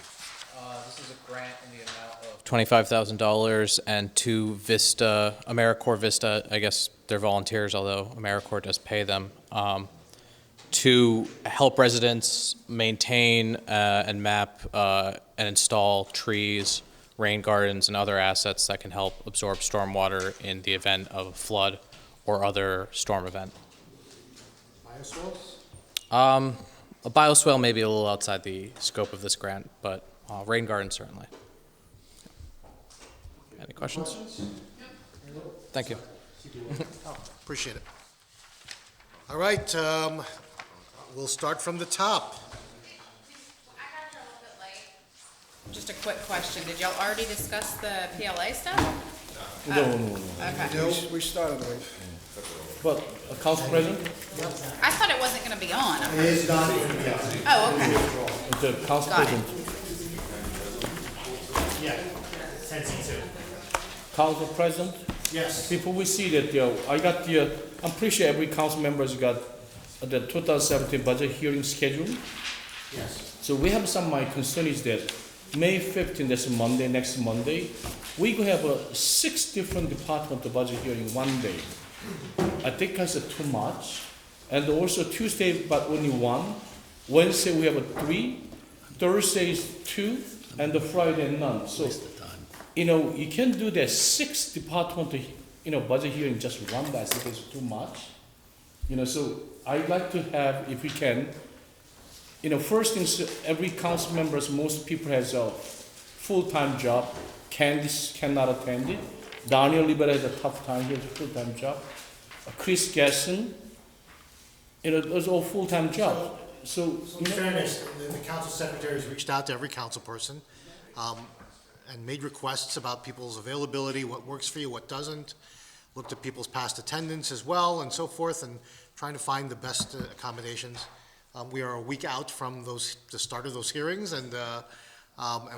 This is a grant in the amount of $25,000 and to Vista, AmeriCorps Vista, I guess they're volunteers, although AmeriCorps does pay them, to help residents maintain and map and install trees, rain gardens, and other assets that can help absorb stormwater in the event of a flood or other storm event. Bioswales? A bioswale may be a little outside the scope of this grant, but rain garden certainly. Any questions? Thank you. Appreciate it. All right, we'll start from the top. Just a quick question. Did y'all already discuss the PLA stuff? No. Okay. We started late. But, Council President? I thought it wasn't gonna be on. It is not going to be on. Oh, okay. The Council Got it. President. Yeah, 10C2. Council President? Yes. Before we see that, I got I'm pretty sure every council member's got the 2017 budget hearing schedule. Yes. So we have some, my concern is that May 15th, that's Monday, next Monday, we could have 6 different departmental budget hearing one day. I think that's too much. And also Tuesday, but only 1. Wednesday, we have 3. Thursday is 2, and the Friday, none. So, you can do that 6 departmental, budget hearing just one day. I think it's too much. So I'd like to have, if we can, first things, every council members, most people has a full-time job. Candice cannot attend it. Daniel Libera has a tough time, he has a full-time job. Chris Gasson, those all full-time jobs. So, In fairness, the council secretary has reached out to every council person and made requests about people's availability, what works for you, what doesn't, looked at people's past attendance as well, and so forth, and trying to find the best accommodations. We are a week out from the start of those hearings, and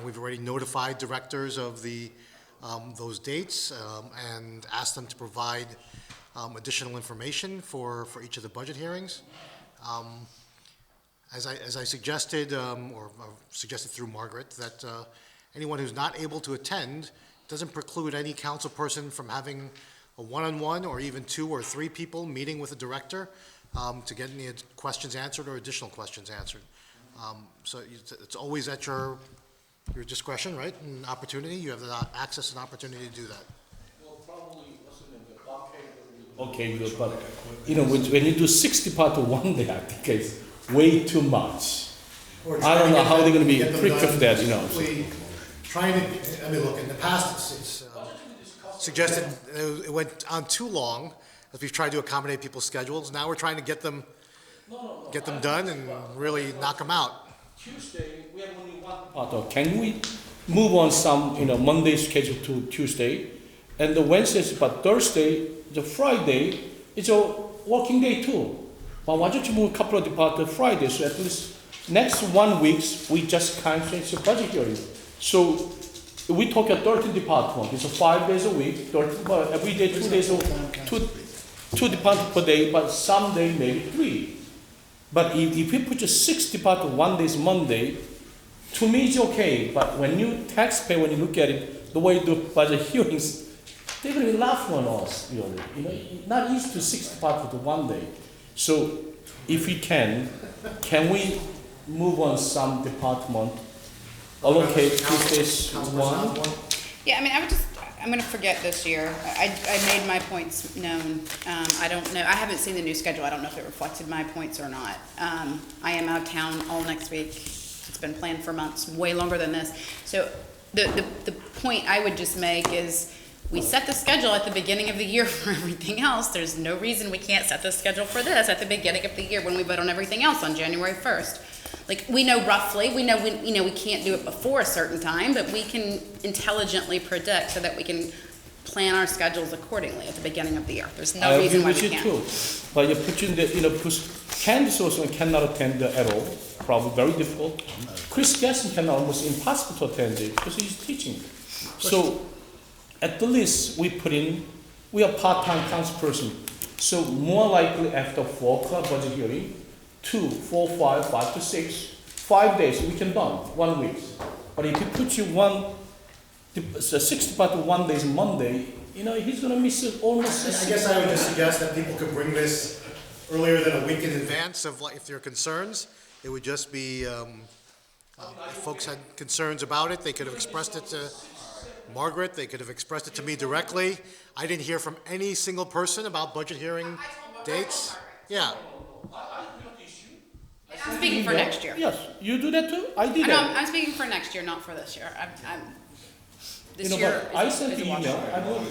we've already notified directors of those dates and asked them to provide additional information for each of the budget hearings. As I suggested, or suggested through Margaret, that anyone who's not able to attend doesn't preclude any council person from having a one-on-one or even 2 or 3 people meeting with a director to get any questions answered or additional questions answered. So it's always at your discretion, right? An opportunity. You have the access and opportunity to do that. Okay, good, but, when you do 60 parts of one day, I think it's way too much. I don't know how they're gonna be quick of that, Trying to, look, in the past, it's suggested it went on too long, as we've tried to accommodate people's schedules. Now we're trying to get them done and really knock them out. Tuesday, we have only one part. Can we move on some, Monday schedule to Tuesday, and the Wednesdays, but Thursday, the Friday, it's a working day too. But why don't you move a couple of departments to Friday, so at least next 1 week, we just concentrate the budget hearing. So we talk at 13 departments, it's 5 days a week, 13, but every day, 2 days, two departments per day, but some day maybe 3. But if we put just 6 departments, 1 day is Monday, to me it's okay. But when you taxpayer, when you look at it, the way you do budget hearings, they're going to laugh on us, really. Not used to 6 departments to 1 day. So if we can we move on some department, allocate to this one? Yeah, I mean, I'm gonna forget this year. I made my points known. I don't know, I haven't seen the new schedule. I don't know if it reflected my points or not. I am out of town all next week. It's been planned for months, way longer than this. So the point I would just make is, we set the schedule at the beginning of the year for everything else. There's no reason we can't set the schedule for this at the beginning of the year when we vote on everything else on January 1st. Like, we know roughly, we know we can't do it before a certain time, but we can intelligently predict so that we can plan our schedules accordingly at the beginning of the year. There's no reason why we can't. I agree with you too. But you're putting the, because Candace also cannot attend at all, probably very difficult. Chris Gasson cannot, almost impossible to attend it because he's teaching. So, at the least, we are part-time council person. So more likely after 4 o'clock budget hearing, 2, 4, 5, 5 to 6, 5 days, we can done, 1 week. But if you put you 6 department 1 day is Monday, he's gonna miss it almost. I guess I would just suggest that people could bring this earlier than a week in advance of, like, if there are concerns. It would just be, if folks had concerns about it, they could have expressed it to Margaret, they could have expressed it to me directly. I didn't hear from any single person about budget hearing dates. Yeah. I'm speaking for next year. Yes, you do that too? I did No, that. I'm speaking for next year, not for this year. This But year I is sent a the wash. email. I know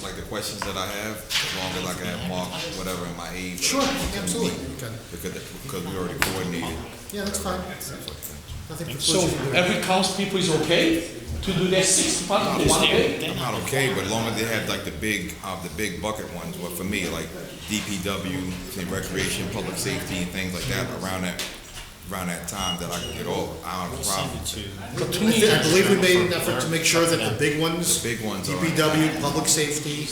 Like the questions that I have, as long as I can have Mark, whatever in my age. Sure, absolutely. Because we already coordinated. Yeah, that's fine. Nothing So every council people is okay to do their 6 department 1 day? I'm not okay, but as long as they have like the big bucket ones, but for me, like DPW, say recreation, public safety, and things like that, around that time that I can get off, I don't have a problem. But to me, I believe we made an effort to make sure that the big ones, The big ones are DPW, public safety,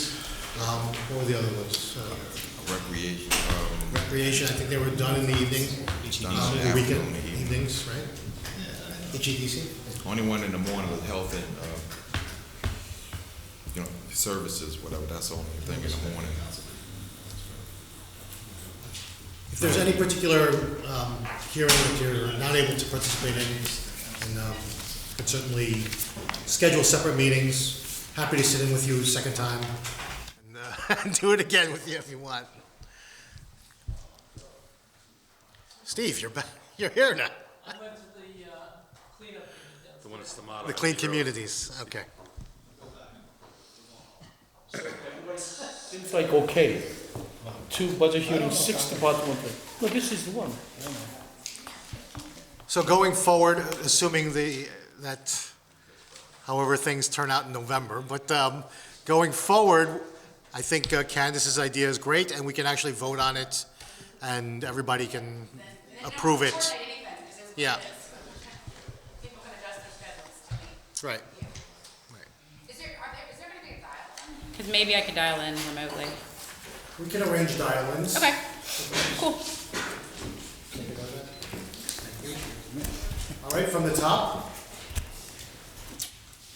what were the other ones? Recreation, Recreation, I think they were done in the evening, done in the the weekend, afternoon, the evening. evenings, right? HEDC? Only one in the morning was health and, services, whatever, that's the only thing in the morning. If there's any particular hearing that you're not able to participate in, could certainly schedule separate meetings. Happy to sit in with you a second time and do it again with you if you want. Steve, you're back. You're here now. I went to the cleanup. The one that's the motto. The Clean Communities, okay. seems like okay. 2 budget hearings, 6 department. No, this is the one. So going forward, assuming that however things turn out in November, but going forward, I think Candace's idea is great, and we can actually vote on it, and everybody can approve it. Yeah. People can adjust their schedules to me. That's right. Is there gonna be a dial-in? Because maybe I could dial in remotely. We can arrange dial-ins. Okay, cool. All right, from the top.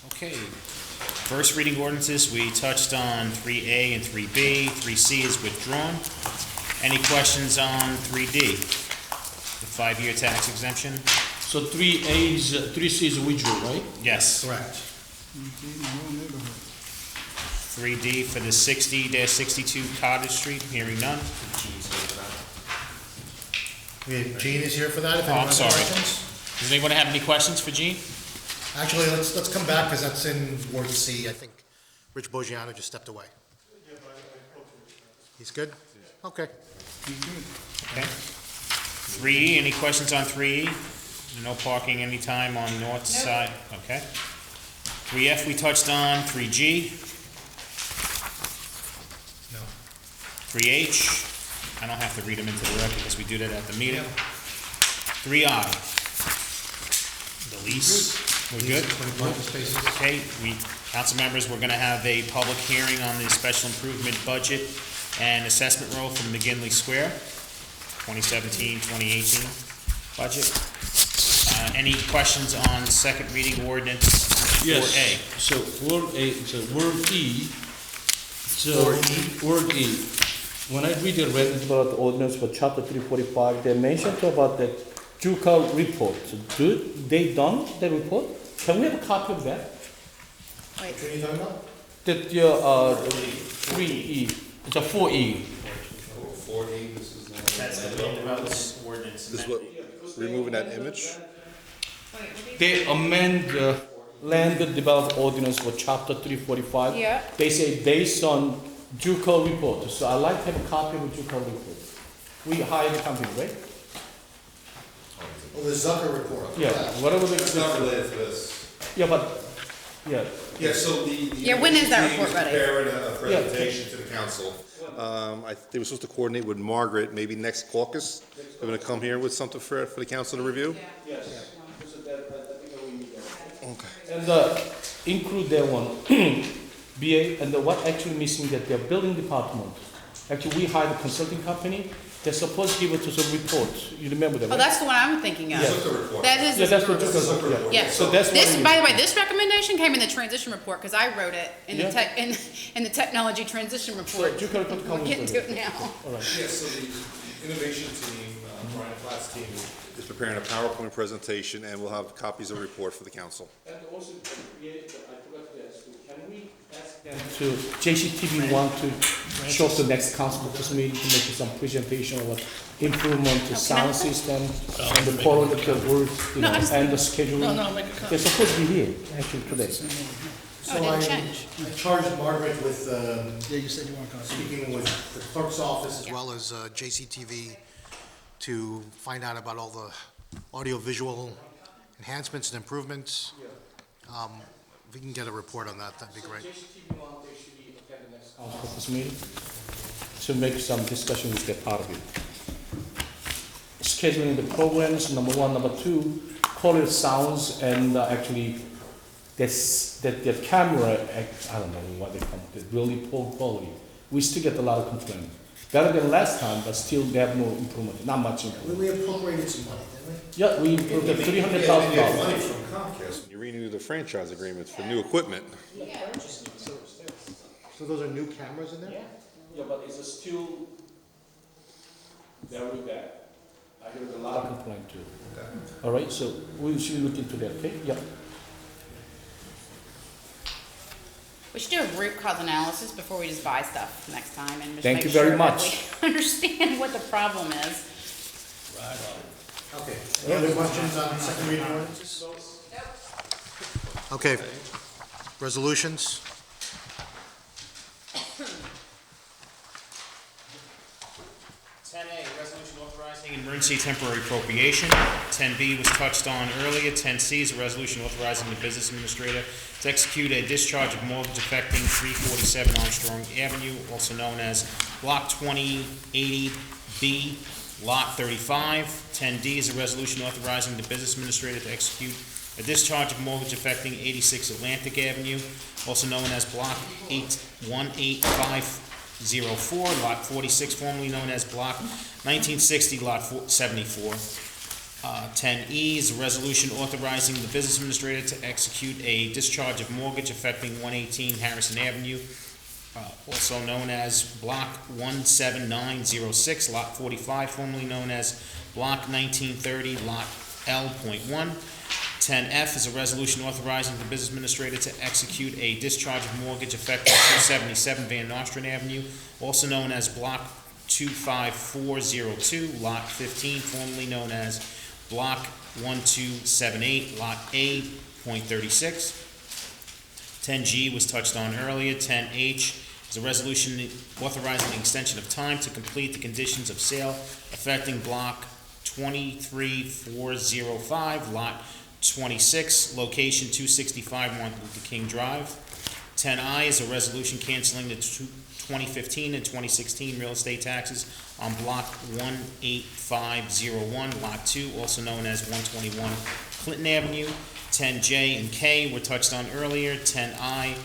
Okay. First reading ordinances, we touched on 3A and 3B. 3C is withdrawn. Any questions on 3D? The 5-year tax exemption? So 3A is, 3C is withdraw, right? Yes. Correct. 3D for the 60-62 Cottage Street, hearing none. Gene is here for that, if Oh, anyone I'm has sorry. questions. Does anyone have any questions for Gene? Actually, let's come back, because that's in Ward C. I think Rich Bogiano just stepped away. He's good? Okay. Okay. 3E, any questions on 3E? No parking anytime on north side, okay. 3F we touched on, 3G. No. 3H, I don't have to read them into the record because we do that at the meeting. 3I, the lease, we're good? 20 parking spaces. Okay, council members, we're gonna have a public hearing on the special improvement budget and assessment roll from McGinley Square, 2017-2018 budget. Any questions on second reading ordinance 4A? So word A, so word E. So word E. when I read the read about the ordinance for chapter 345, they mentioned about the JUCO report. Do they done the report? Can we have a copy of that? Wait. What are you talking about? That your 3E, it's a 4E. 4E, this is. That's the land development ordinance. This is what, removing that image? They amend the land development ordinance for chapter 345. Yeah. They say based on JUCO report. So I'd like to have a copy of the JUCO report. We hired the company, right? Well, the Zucker report. Yeah, whatever they. It's not related to this. Yeah, but, yeah. Yeah, so the. Yeah, when is that team report ready? Preparing a presentation to the council. They were supposed to coordinate with Margaret, maybe next caucus. They're gonna come here with something for the council to review? Yes. Okay. And include that one, BA, and what actually missing that their building department. Actually, we hired a consulting company. They're supposed to give it to some report. You remember that, Oh, right? that's the one I'm thinking of. Yeah. That is. Yeah, that's what JUCO report. Yeah. So that's This, what by the way, this recommendation came in the transition report, because I wrote it in the Yeah. tech, in the technology transition report. JUCO report We're getting to it now. All right. Yeah, so the innovation team, Brian Platt's team, is preparing a PowerPoint presentation, and we'll have copies of the report for the council. And also, BA, I forgot to ask you, can we ask them to, JCTV want to show up the next council purpose meeting to make some presentation of what improvement to sound system and the political words, you know, and the scheduling. They're supposed to be here, actually, today. So I charged Margaret with, speaking with the clerk's office as well as JCTV to find out about all the audio-visual enhancements and improvements. If we can get a report on that, that'd be great. JCTV want to actually attend the next council purpose meeting to make some discussion with that part of it. Scheduling the programs, number one. Number two, quality sounds, and actually that the camera, I don't know what they call it, really poor quality. We still get a lot of complaints. Better than last time, but still they have no improvement, not much improvement. We appropriated some money, didn't we? Yeah, we improved the You get money $300,000. from Comcast when you renew the franchise agreements for new equipment. So those are new cameras in there? Yeah, but it's still very bad. I heard a lot of complaint too. All right, so we should look into that, okay? Yeah. We should do a root cause analysis before we just buy stuff next time and just Thank make you very sure that much. we understand what the problem is. Okay. Any other questions on second reading ordinances? Okay. Resolutions? Resolution authorizing emergency temporary appropriation. 10B was touched on earlier. 10C is a resolution authorizing the business administrator to execute a discharge of mortgage affecting 347 Armstrong Avenue, also known as Block 2080B, Lot 35. 10D is a resolution authorizing the business administrator to execute a discharge of mortgage affecting 86 Atlantic Avenue, also known as Block 18504, Lot 46, formerly known as Block 1960, Lot 74. 10E is a resolution authorizing the business administrator to execute a discharge of mortgage affecting 118 Harrison Avenue, also known as Block 17906, Lot 45, formerly known as Block 1930, Lot L.1. 10F is a resolution authorizing the business administrator to execute a discharge of mortgage effective 277 Van Nostrand Avenue, also known as Block 25402, Lot 15, formerly known as Block 1278, Lot A.36. 10G was touched on earlier. 10H is a resolution authorizing an extension of time to complete the conditions of sale affecting Block 23405, Lot 26, location 265 Martin Luther King Drive. 10I is a resolution canceling the 2015 and 2016 real estate taxes on Block 18501, Lot 2, also known as 121 Clinton Avenue. 10J and K were touched on earlier. 10L,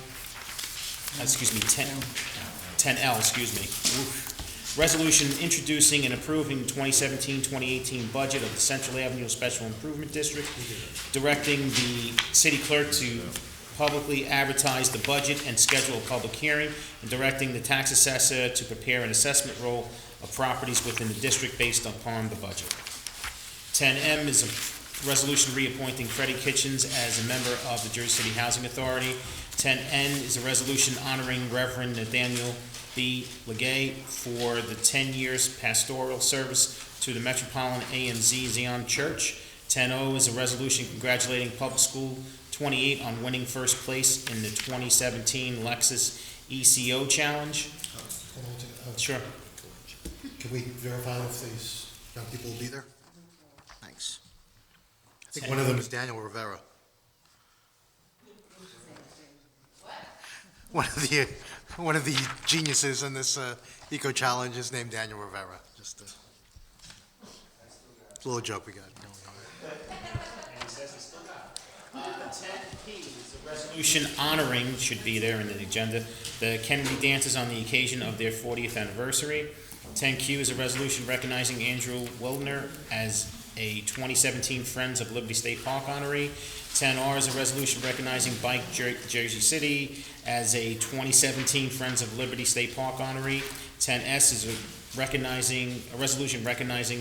Resolution introducing and approving the 2017-2018 budget of the Central Avenue Special Improvement District, directing the city clerk to publicly advertise the budget and schedule a public hearing, and directing the tax assessor to prepare an assessment roll of properties within the district based upon the budget. 10M is a resolution reappointing Freddie Kitchens as a member of the Jersey City Housing Authority. 10N is a resolution honoring Reverend Nathaniel B. Legay for the 10 years pastoral service to the Metropolitan AMZ Zion Church. 10O is a resolution congratulating Public School 28 on winning first place in the 2017 Lexus ECO Challenge. Sure. Can we verify if these young people will be there? Thanks. I think one of them is Daniel Rivera. One of the geniuses in this eco challenge is named Daniel Rivera. Just a little joke we got going on. 10P is a resolution honoring, should be there in the agenda, the Kennedy Dancers on the occasion of their 40th anniversary. 10Q is a resolution recognizing Andrew Wildner as a 2017 Friends of Liberty State Park honoree. 10R is a resolution recognizing Bike Jersey City as a 2017 Friends of Liberty State Park honoree. 10S is a resolution recognizing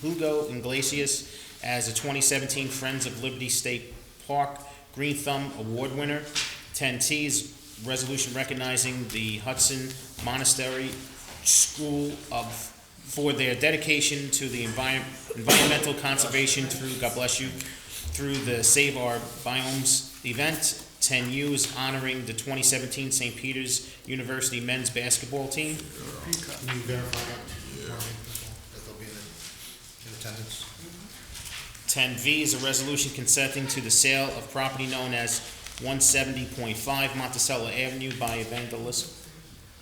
Hugo Iglesias as a 2017 Friends of Liberty State Park Green Thumb Award winner. 10T is resolution recognizing the Hudson Monastery School for their dedication to the environmental conservation through, God bless you, through the Save Our Biomes event. 10U is honoring the 2017 St. Peter's University men's basketball team. Can you verify that they'll be in attendance? 10V is a resolution consenting to the sale of property known as 170.5 Monticello Avenue by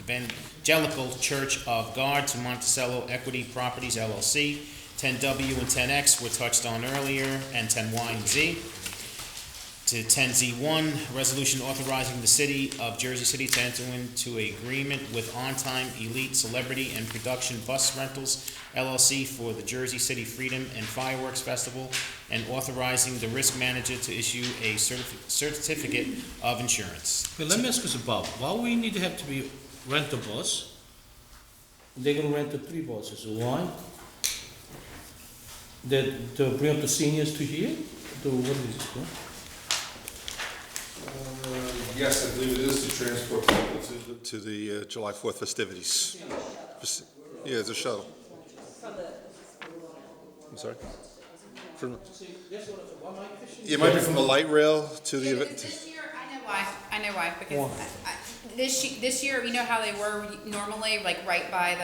Evangelical Church of God to Monticello Equity Properties LLC. 10W and 10X were touched on earlier, and 10Y and Z. To 10Z1, resolution authorizing the city of Jersey City to enter into an agreement with On Time Elite Celebrity and Production Bus Rentals LLC for the Jersey City Freedom and Fireworks Festival, and authorizing the risk manager to issue a certificate of insurance. But let me ask you about, why we need to have to be rent a bus? They're gonna rent the 3 buses. One, that to bring up the seniors to here, to what is it called? Yes, I believe it is to transport people to the July 4th festivities. Yeah, it's a shuttle. I'm sorry? It might be from the light rail to the event. This year, I know why, because this year, you know how they were normally, like right by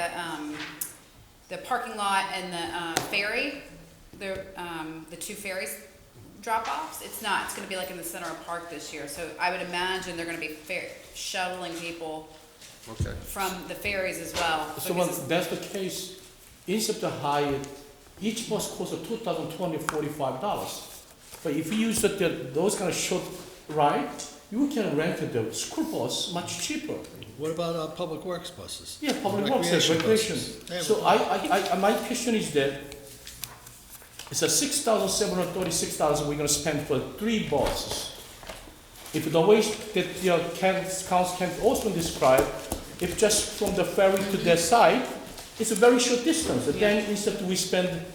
the parking lot and the ferry, the 2 ferries drop-offs? It's not, it's gonna be like in the center of park this year, so I would imagine they're gonna be shuttling people from the ferries as well. So when that's the case, instead of hire, each bus costs $2,045. But if you use those kind of short ride, you can rent the school bus much cheaper. What about public works buses? Yeah, public works, recreation. So my question is that it's a $6,736 we're gonna spend for 3 buses. If the way that your council can also describe, if just from the ferry to their side, it's a very short distance. And then instead we spend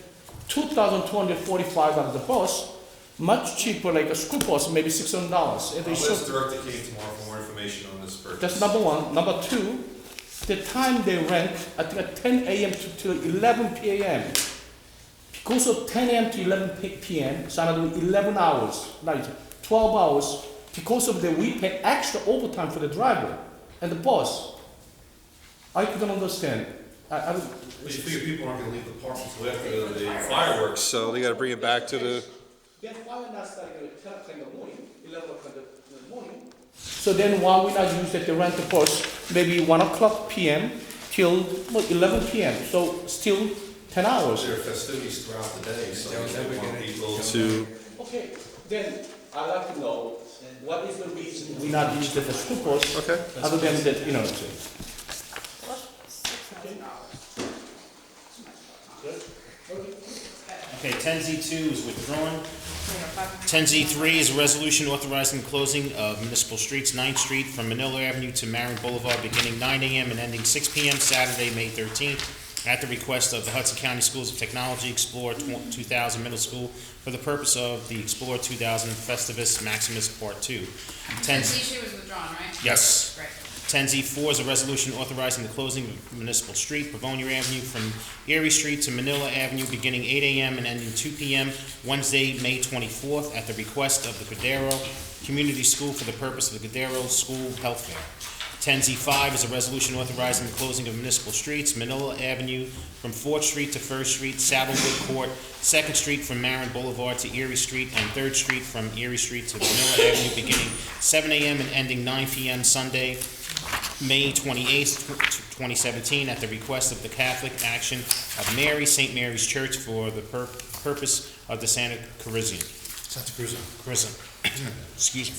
$2,245 a bus, much cheaper, like a school bus, maybe $600. I'll ask Director King tomorrow for more information on this purchase. That's number one. Number two, the time they rent, I think at 10 a.m. to 11 p.m. Because of 10 a.m. to 11 p.m., so another 11 hours, like 12 hours, because of we pay extra overtime for the driver and the boss. I couldn't understand. Well, you figure people aren't gonna leave the park until after the fireworks, so they gotta bring it back to the... Their fire not starting at 10 o'clock in the morning, 11 o'clock in the morning. So then why we not use that they rent the bus maybe 1 o'clock p.m. till 11 p.m. So still 10 hours. There are festivities throughout the day, so we want people to... Okay, then I'd like to know what is the reason we not use the school bus other than that, you know what I'm saying. Okay, 10Z2 is withdrawn. 10Z3 is a resolution authorizing the closing of municipal streets, 9th Street from Manila Avenue to Marion Boulevard, beginning 9 a.m. and ending 6 p.m. Saturday, May 13th, at the request of the Hudson County Schools of Technology Explore 2000 Middle School for the purpose of the Explore 2000 Festivus Maximus Part 2. 10Z2 was withdrawn, right? Yes. Great. 10Z4 is a resolution authorizing the closing of Municipal Street, Pavonia Avenue from Erie Street to Manila Avenue, beginning 8 a.m. and ending 2 p.m. Wednesday, May 24th, at the request of the Cordero Community School for the purpose of the Cordero School Health Fair. 10Z5 is a resolution authorizing the closing of municipal streets, Manila Avenue from 4th Street to 1st Street, Saddlewood Court, 2nd Street from Marion Boulevard to Erie Street, and 3rd Street from Erie Street to Manila Avenue, beginning 7 a.m. and ending 9 p.m. Sunday, May 28th, 2017, at the request of the Catholic Action of Mary, St. Mary's Church for the purpose of the Santa Cruz. Excuse me.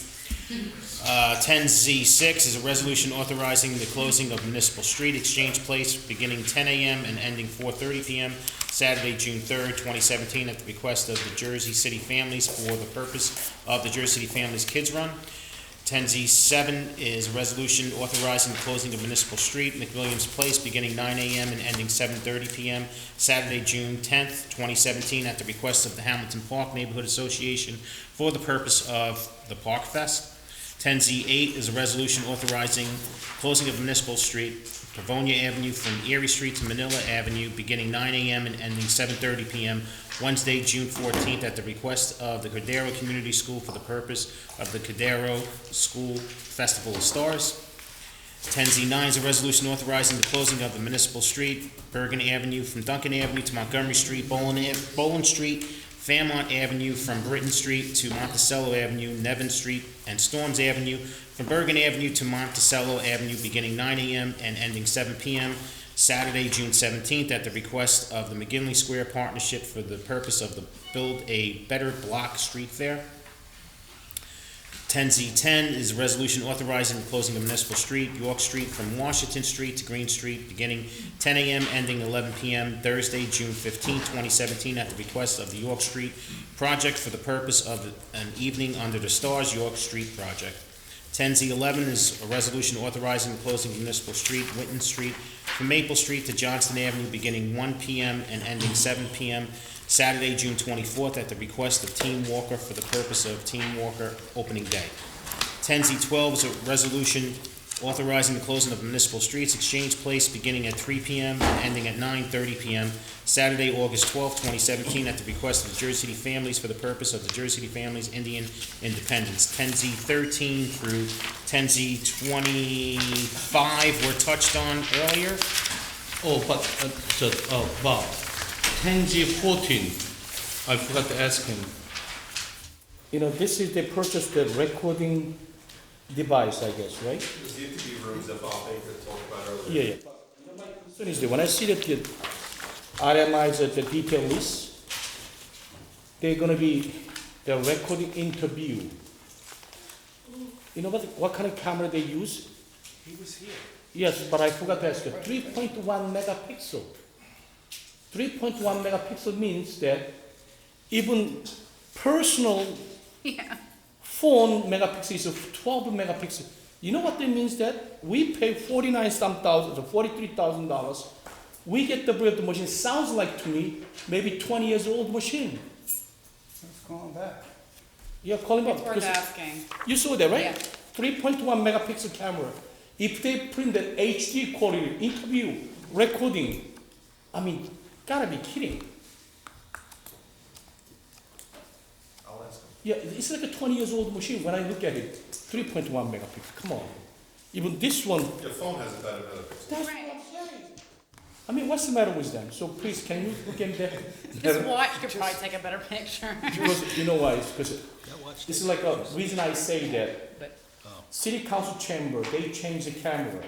10Z6 is a resolution authorizing the closing of Municipal Street, Exchange Place, beginning 10 a.m. and ending 4:30 p.m. Saturday, June 3rd, 2017, at the request of the Jersey City Families for the purpose of the Jersey City Families Kids Run. 10Z7 is a resolution authorizing the closing of Municipal Street, McWilliams Place, beginning 9 a.m. and ending 7:30 p.m. Saturday, June 10th, 2017, at the request of the Hamilton Park Neighborhood Association for the purpose of the Park Fest. 10Z8 is a resolution authorizing closing of Municipal Street, Pavonia Avenue from Erie Street to Manila Avenue, beginning 9 a.m. and ending 7:30 p.m. Wednesday, June 14th, at the request of the Cordero Community School for the purpose of the Cordero School Festival of Stars. 10Z9 is a resolution authorizing the closing of the municipal street, Bergen Avenue from Duncan Avenue to Montgomery Street, Boland Street, Fairmont Avenue from Britton Street to Monticello Avenue, Nevin Street, and Storms Avenue from Bergen Avenue to Monticello Avenue, beginning 9 a.m. and ending 7 p.m. Saturday, June 17th, at the request of the McGinley Square Partnership for the purpose of the Build a Better Block Street Fair. 10Z10 is a resolution authorizing the closing of Municipal Street, York Street from Washington Street to Green Street, beginning 10 a.m., ending 11 p.m., Thursday, June 15, 2017, at the request of the York Street Project for the purpose of an evening under the stars, York Street Project. 10Z11 is a resolution authorizing the closing of Municipal Street, Winton Street, from Maple Street to Johnston Avenue, beginning 1 p.m. and ending 7 p.m., Saturday, June 24th, at the request of Team Walker for the purpose of Team Walker Opening Day. 10Z12 is a resolution authorizing the closing of municipal streets, Exchange Place, beginning at 3 p.m. and ending at 9:30 p.m., Saturday, August 12th, 2017, at the request of the Jersey City Families for the purpose of the Jersey City Families Indian Independence. 10Z13 through 10Z25 were touched on earlier. Oh, but, Bob, 10G14, I forgot to ask him. You know, this is, they purchased the recording device, I guess, right? There's the interview rooms that Bob Baker talked about earlier. Yeah, yeah. But, you know, my concern is that when I see that the RMIs at the detail list, they're gonna be the recording interview. You know what kind of camera they use? He was here. Yes, but I forgot to ask you, 3.1 megapixel. 3.1 megapixel means that even personal phone megapixel is 12 megapixel. You know what that means? That we pay $43,000. We get the machine. Sounds like to me maybe 20 years old machine. Let's call him back. Yeah, call him It's up. worth asking. You saw that, right? Yeah. 3.1 megapixel camera. If they print the HD quality interview recording, I mean, gotta be kidding. I'll ask him. Yeah, it's like a 20 years old machine when I look at it. 3.1 megapixel, come on. Even this one. Your phone has a better megapixel. That's what I'm saying. I mean, what's the matter with them? So please, can you look at that? This watch could probably take a better picture. Because, you know why? It's because this is like a reason I say that. City council chamber, they change the camera,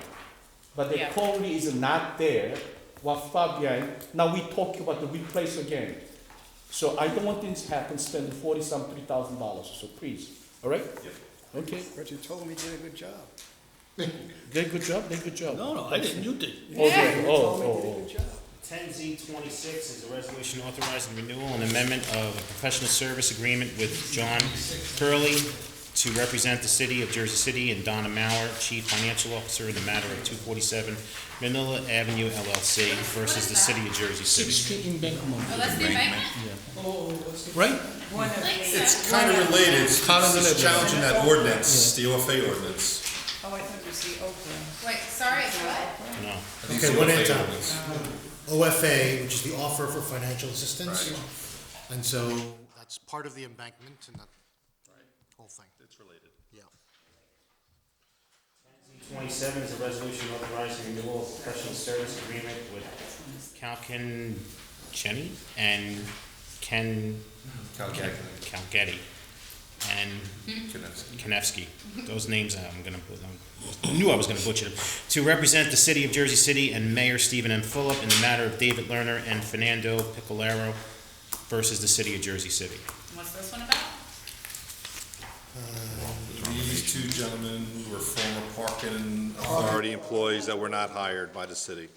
but the quality is not there. What far behind? Now we talk about the replace again. So I don't want things to happen. Spend $40,000. So please, all right? Yep. Okay. But you told him he did a good job. Did a good job. Did a good job. No, I didn't, you did. Oh, Yeah. good. You told him he did a good job. 10Z26 is a resolution authorizing renewal and amendment of a professional service agreement with John Curley to represent the city of Jersey City, and Donna Maurer, Chief Financial Officer, in the matter of 247 Manila Avenue LLC versus the city of Jersey City. 6th Street embankment. Oh, that's the embankment? Right? It's kind of related. It's challenging that ordinance, the OFA ordinance. Oh, I thought it was the Oakland. Wait, sorry, it's what? No. Okay, one at a time. OFA, which is the Offer for Financial Assistance. And so that's part of the embankment and that whole thing. It's related. Yeah. 27 is a resolution authorizing renewal of professional service agreement with Cheney and Ken Calgetti and Konevsky. Those names I knew I was gonna butcher them. To represent the city of Jersey City and Mayor Stephen M. Phillip in the matter of David Lerner and Fernando Piccolero versus the city of Jersey City. What's this one about? These two gentlemen were former parking authority employees that were not hired by the city.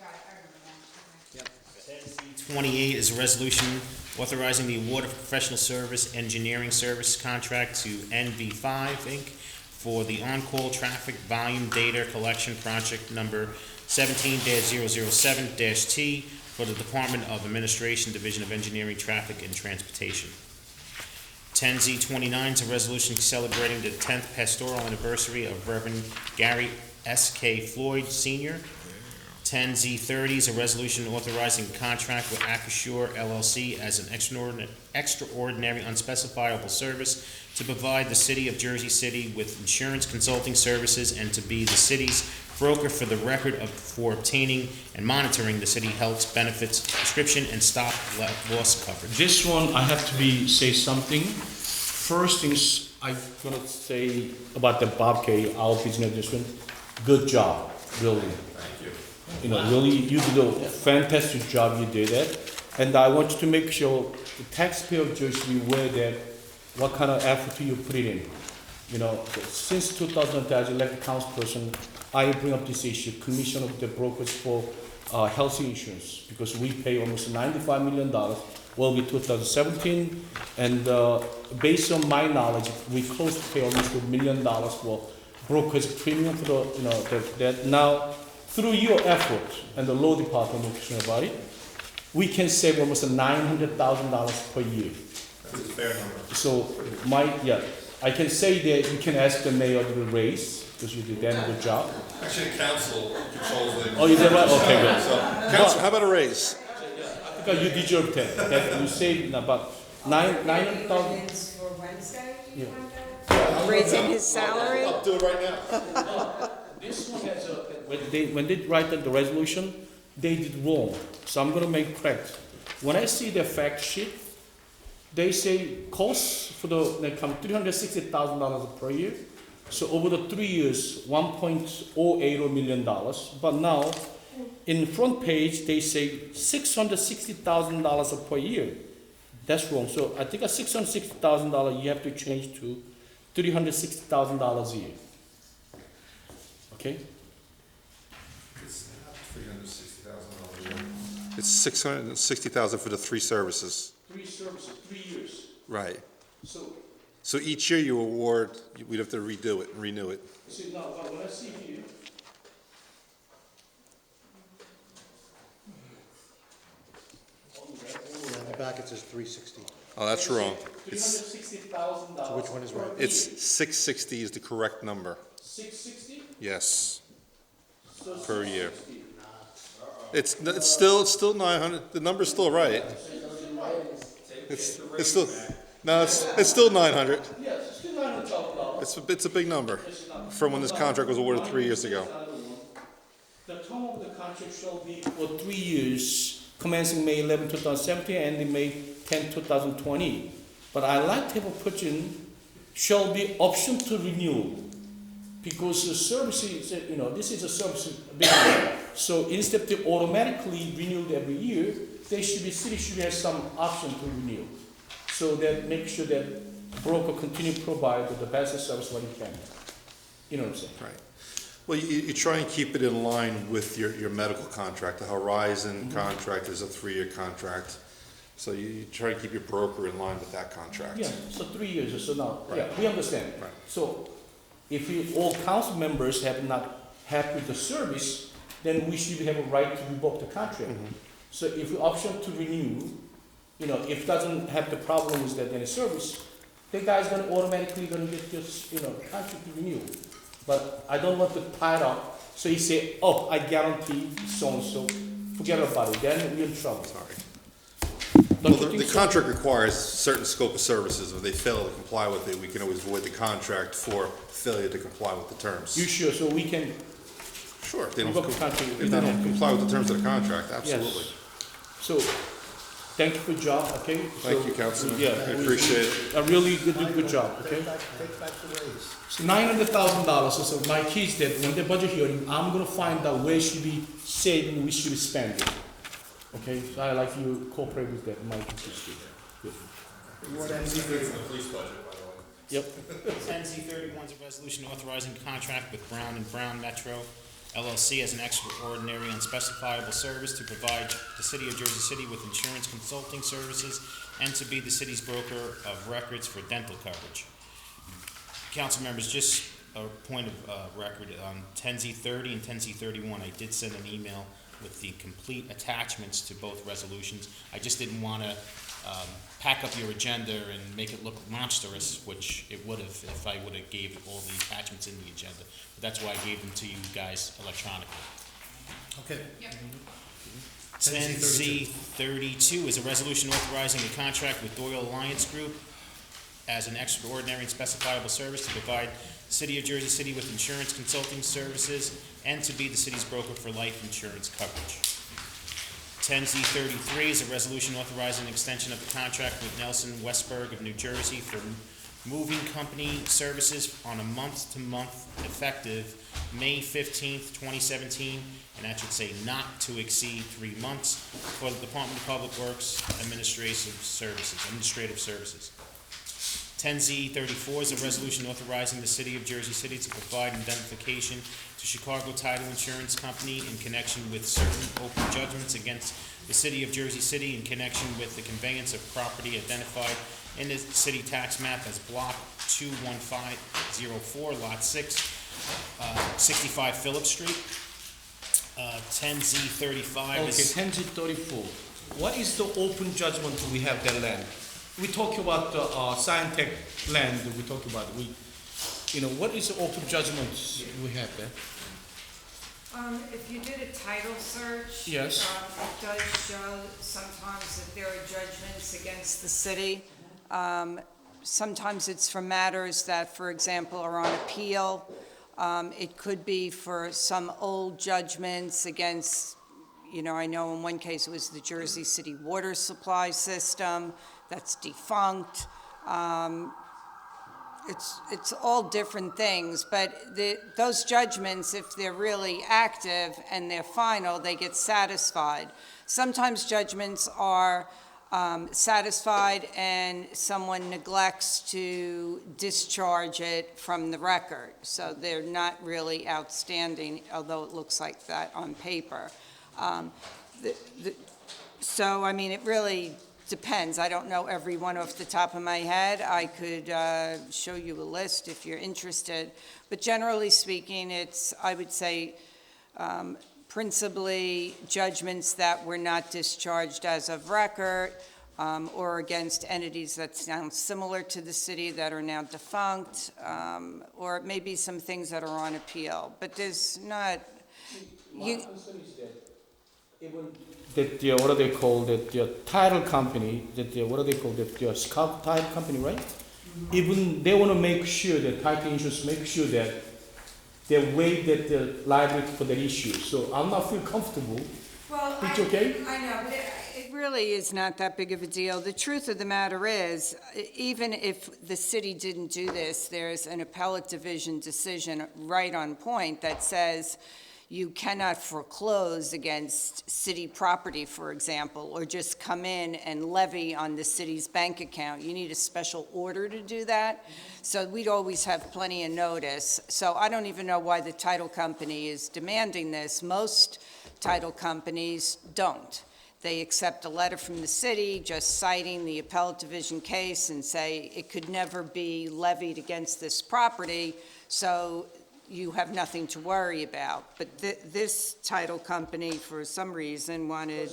28 is a resolution authorizing the award of professional service engineering service contract to NV5 Inc. for the on-call traffic volume data collection project number 17-007-T for the Department of Administration, Division of Engineering, Traffic, and Transportation. 10Z29 is a resolution celebrating the 10th pastoral anniversary of Reverend Gary S.K. Floyd Sr. 10Z30 is a resolution authorizing a contract with Acusure LLC as an extraordinary unspecifiable service to provide the city of Jersey City with insurance consulting services and to be the city's broker for the record for obtaining and monitoring the city health's benefits, prescription, and stop loss coverage. This one, I have to say something. First things I'm gonna say about the Bob K, our business district. Good job, really. Thank you. You know, really, you did a fantastic job. You did it, and I want you to make sure the taxpayer of Jersey be aware that what kind of effort you put it in. You know, since 2010, as elected councilperson, I bring up this issue, commission of the brokers for health insurance, because we pay almost $95 million. Will be 2017, and based on my knowledge, we close to pay almost $1 million for brokers premium for the, you know, that now through your effort and the law department, about it, we can save almost $900,000 per year. That's a fair number. So I can say that you can ask the mayor to raise, because you did that a good job. Actually, the council controls the. Oh, you did right? Okay, good. So, council, how about a raise? Because you deserve that you saved about $900,000. For Wednesday? Yeah. Raising his salary? I'll do it right now. This one has when they write the resolution, they did wrong. So I'm going to make correct. When I see the fact sheet, they say costs for they come $360,000 per year. So over the 3 years, $1.08 million. But now, in front page, they say $660,000 per year. That's wrong. So I think a $660,000 you have to change to $360,000 a year. Okay? It's not $360,000. It's $660,000 for the three services. 3 services, 3 years. Right. So each year you award, we'd have to redo it and renew it. see now what I see here. On the back it says 360. Oh, that's wrong. $360,000. So which one is right? It's 660 is the correct number. 660? Yes, So per year. It's still 900. The number's still right. It's still it's still 900. Yes, it's still $900,000. It's a big number from when this contract was awarded 3 years ago. The term of the contract shall be for 3 years, commencing May 11, 2017, and ending May 10, 2020. But I like to have a provision shall be option to renew, because the service is, you know, this is a service business. So instead of automatically renewed every year, city should have some option to renew. So that make sure that broker continue to provide the best service what he can. You know what I'm saying? Right. Well, you try and keep it in line with your medical contract. The Horizon contract is a 3-year contract. So you try to keep your broker in line with that contract. Yeah, so 3 years or so now. Right. Yeah, we understand. Right. So if all council members have not happy with the service, then we should have a right to revoke the contract. So if we option to renew, if doesn't have the problem with that any service, the guy's gonna automatically gonna get this, contract to renew. But I don't want to tie it up. So he say, oh, I guarantee so-and-so, forget about it, then we're in trouble. Sorry. Don't Well, you the think so? contract requires certain scope of services. If they fail to comply with it, we can always void the contract for failure to comply with the terms. You sure, so we can Sure, if they don't, revoke the contract? if they don't comply with the terms of the contract, absolutely. Yes. So, thank you for your job, okay? Thank you, Councilman. Yeah, I appreciate it. A really good job, okay? Take back the raise. So $900,000, so my kids that when the budget hearing, I'm gonna find out where should be saving, we should be spending. Okay, so I like you cooperate with that, my kids. Good. Police budget, by the way. Yep. 10Z31 is a resolution authorizing contract with Brown and Brown Metro LLC as an extraordinary unspecifiable service to provide the city of Jersey City with insurance consulting services and to be the city's broker of records for dental coverage. Council members, just a point of record, on 10Z30 and 10Z31, I did send an email with the complete attachments to both resolutions. I just didn't want to pack up your agenda and make it look monstrous, which it would have if I would have gave all the attachments in the agenda. But that's why I gave them to you guys electronically. Okay. 10Z32 is a resolution authorizing a contract with Doyle Alliance Group as an extraordinary and specifiable service to provide the City of Jersey City with insurance consulting services and to be the city's broker for life insurance coverage. 10Z33 is a resolution authorizing an extension of the contract with Nelson Westberg of New Jersey for moving company services on a month-to-month effective May 15th, 2017, and that should say not to exceed 3 months for the Department of Public Works Administrative Services. 10Z34 is a resolution authorizing the City of Jersey City to provide indemnification to Chicago Title Insurance Company in connection with certain open judgments against the City of Jersey City in connection with the conveyance of property identified in the city tax map as Block 21504, Lot 6, 65 Phillips Street. 10Z35 is... Okay, 10Z34. What is the open judgment we have that land? We talk about the Scientech land, we talk about, what is the open judgment we have there? If you did a title search. Yes. It does show sometimes that there are judgments against the city. Sometimes it's for matters that, for example, are on appeal. It could be for some old judgments against, I know in one case it was the Jersey City water supply system that's defunct. It's all different things, but those judgments, if they're really active and they're final, they get satisfied. Sometimes judgments are satisfied and someone neglects to discharge it from the record, so they're not really outstanding, although it looks like that on paper. So, it really depends. I don't know every one off the top of my head. I could show you a list if you're interested. But generally speaking, it's, I would say, principally judgments that were not discharged as of record or against entities that sound similar to the city that are now defunct, or maybe some things that are on appeal. But there's not... That what do they call that the title company, what do they call that the scout title company, right? Even they want to make sure that title insurance make sure that they waive that the liability for the issue. So I'm not feel comfortable. Well, it's okay. I know, but it really is not that big of a deal. The truth of the matter is, even if the city didn't do this, there's an appellate division decision right on point that says, you cannot foreclose against city property, for example, or just come in and levy on the city's bank account. You need a special order to do that. So we'd always have plenty of notice. So I don't even know why the title company is demanding this. Most title companies don't. They accept a letter from the city just citing the appellate division case and say it could never be levied against this property, so you have nothing to worry about. But this title company, for some reason, wanted...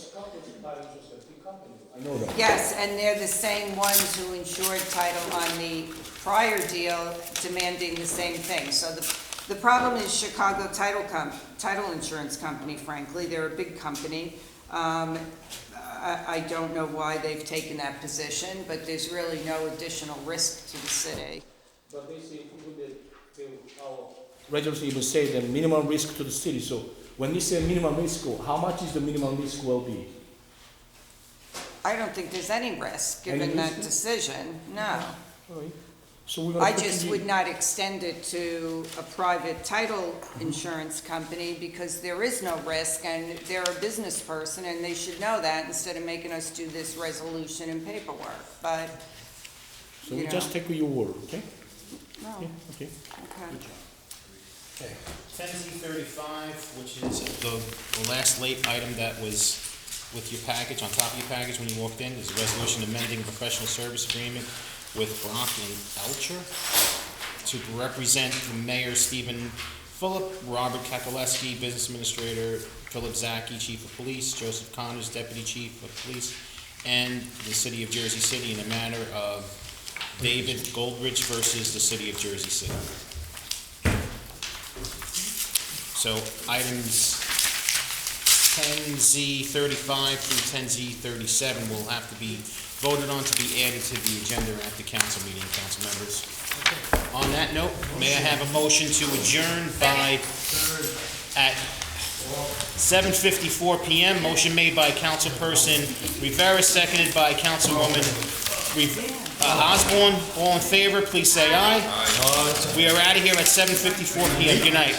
I know that. Yes, and they're the same ones who insured title on the prior deal, demanding the same thing. So the problem is Chicago Title Insurance Company, frankly. They're a big company. I don't know why they've taken that position, but there's really no additional risk to the city. But they say even our regulations even say the minimum risk to the city. So when we say minimum risk, how much is the minimum risk will be? I don't think there's any risk given that decision, no. So we're gonna I put just in would not extend it to a private title insurance company because there is no risk and they're a business person and they should know that instead of making us do this resolution and paperwork, but, So we just take your word, okay? No. Yeah, okay. Okay. Okay. 10Z35, which is the last late item that was with your package, on top of your package when you walked in, is a resolution amending professional service agreement with Brock and Elcher to represent the mayor, Stephen Phillip, Robert Kakaleski, business administrator, Philip Zaki, chief of police, Joseph Connors, deputy chief of police, and the city of Jersey City in a matter of David Goldrich versus the city of Jersey City. So items 10Z35 through 10Z37 will have to be voted on to be added to the agenda at the council meeting, council members. On that note, may I have a motion to adjourn at 7:54 PM? Motion made by Councilperson Rivera, seconded by Councilwoman Osborne. All in favor, please say aye. Aye. We are out of here at 7:54 PM. Good night.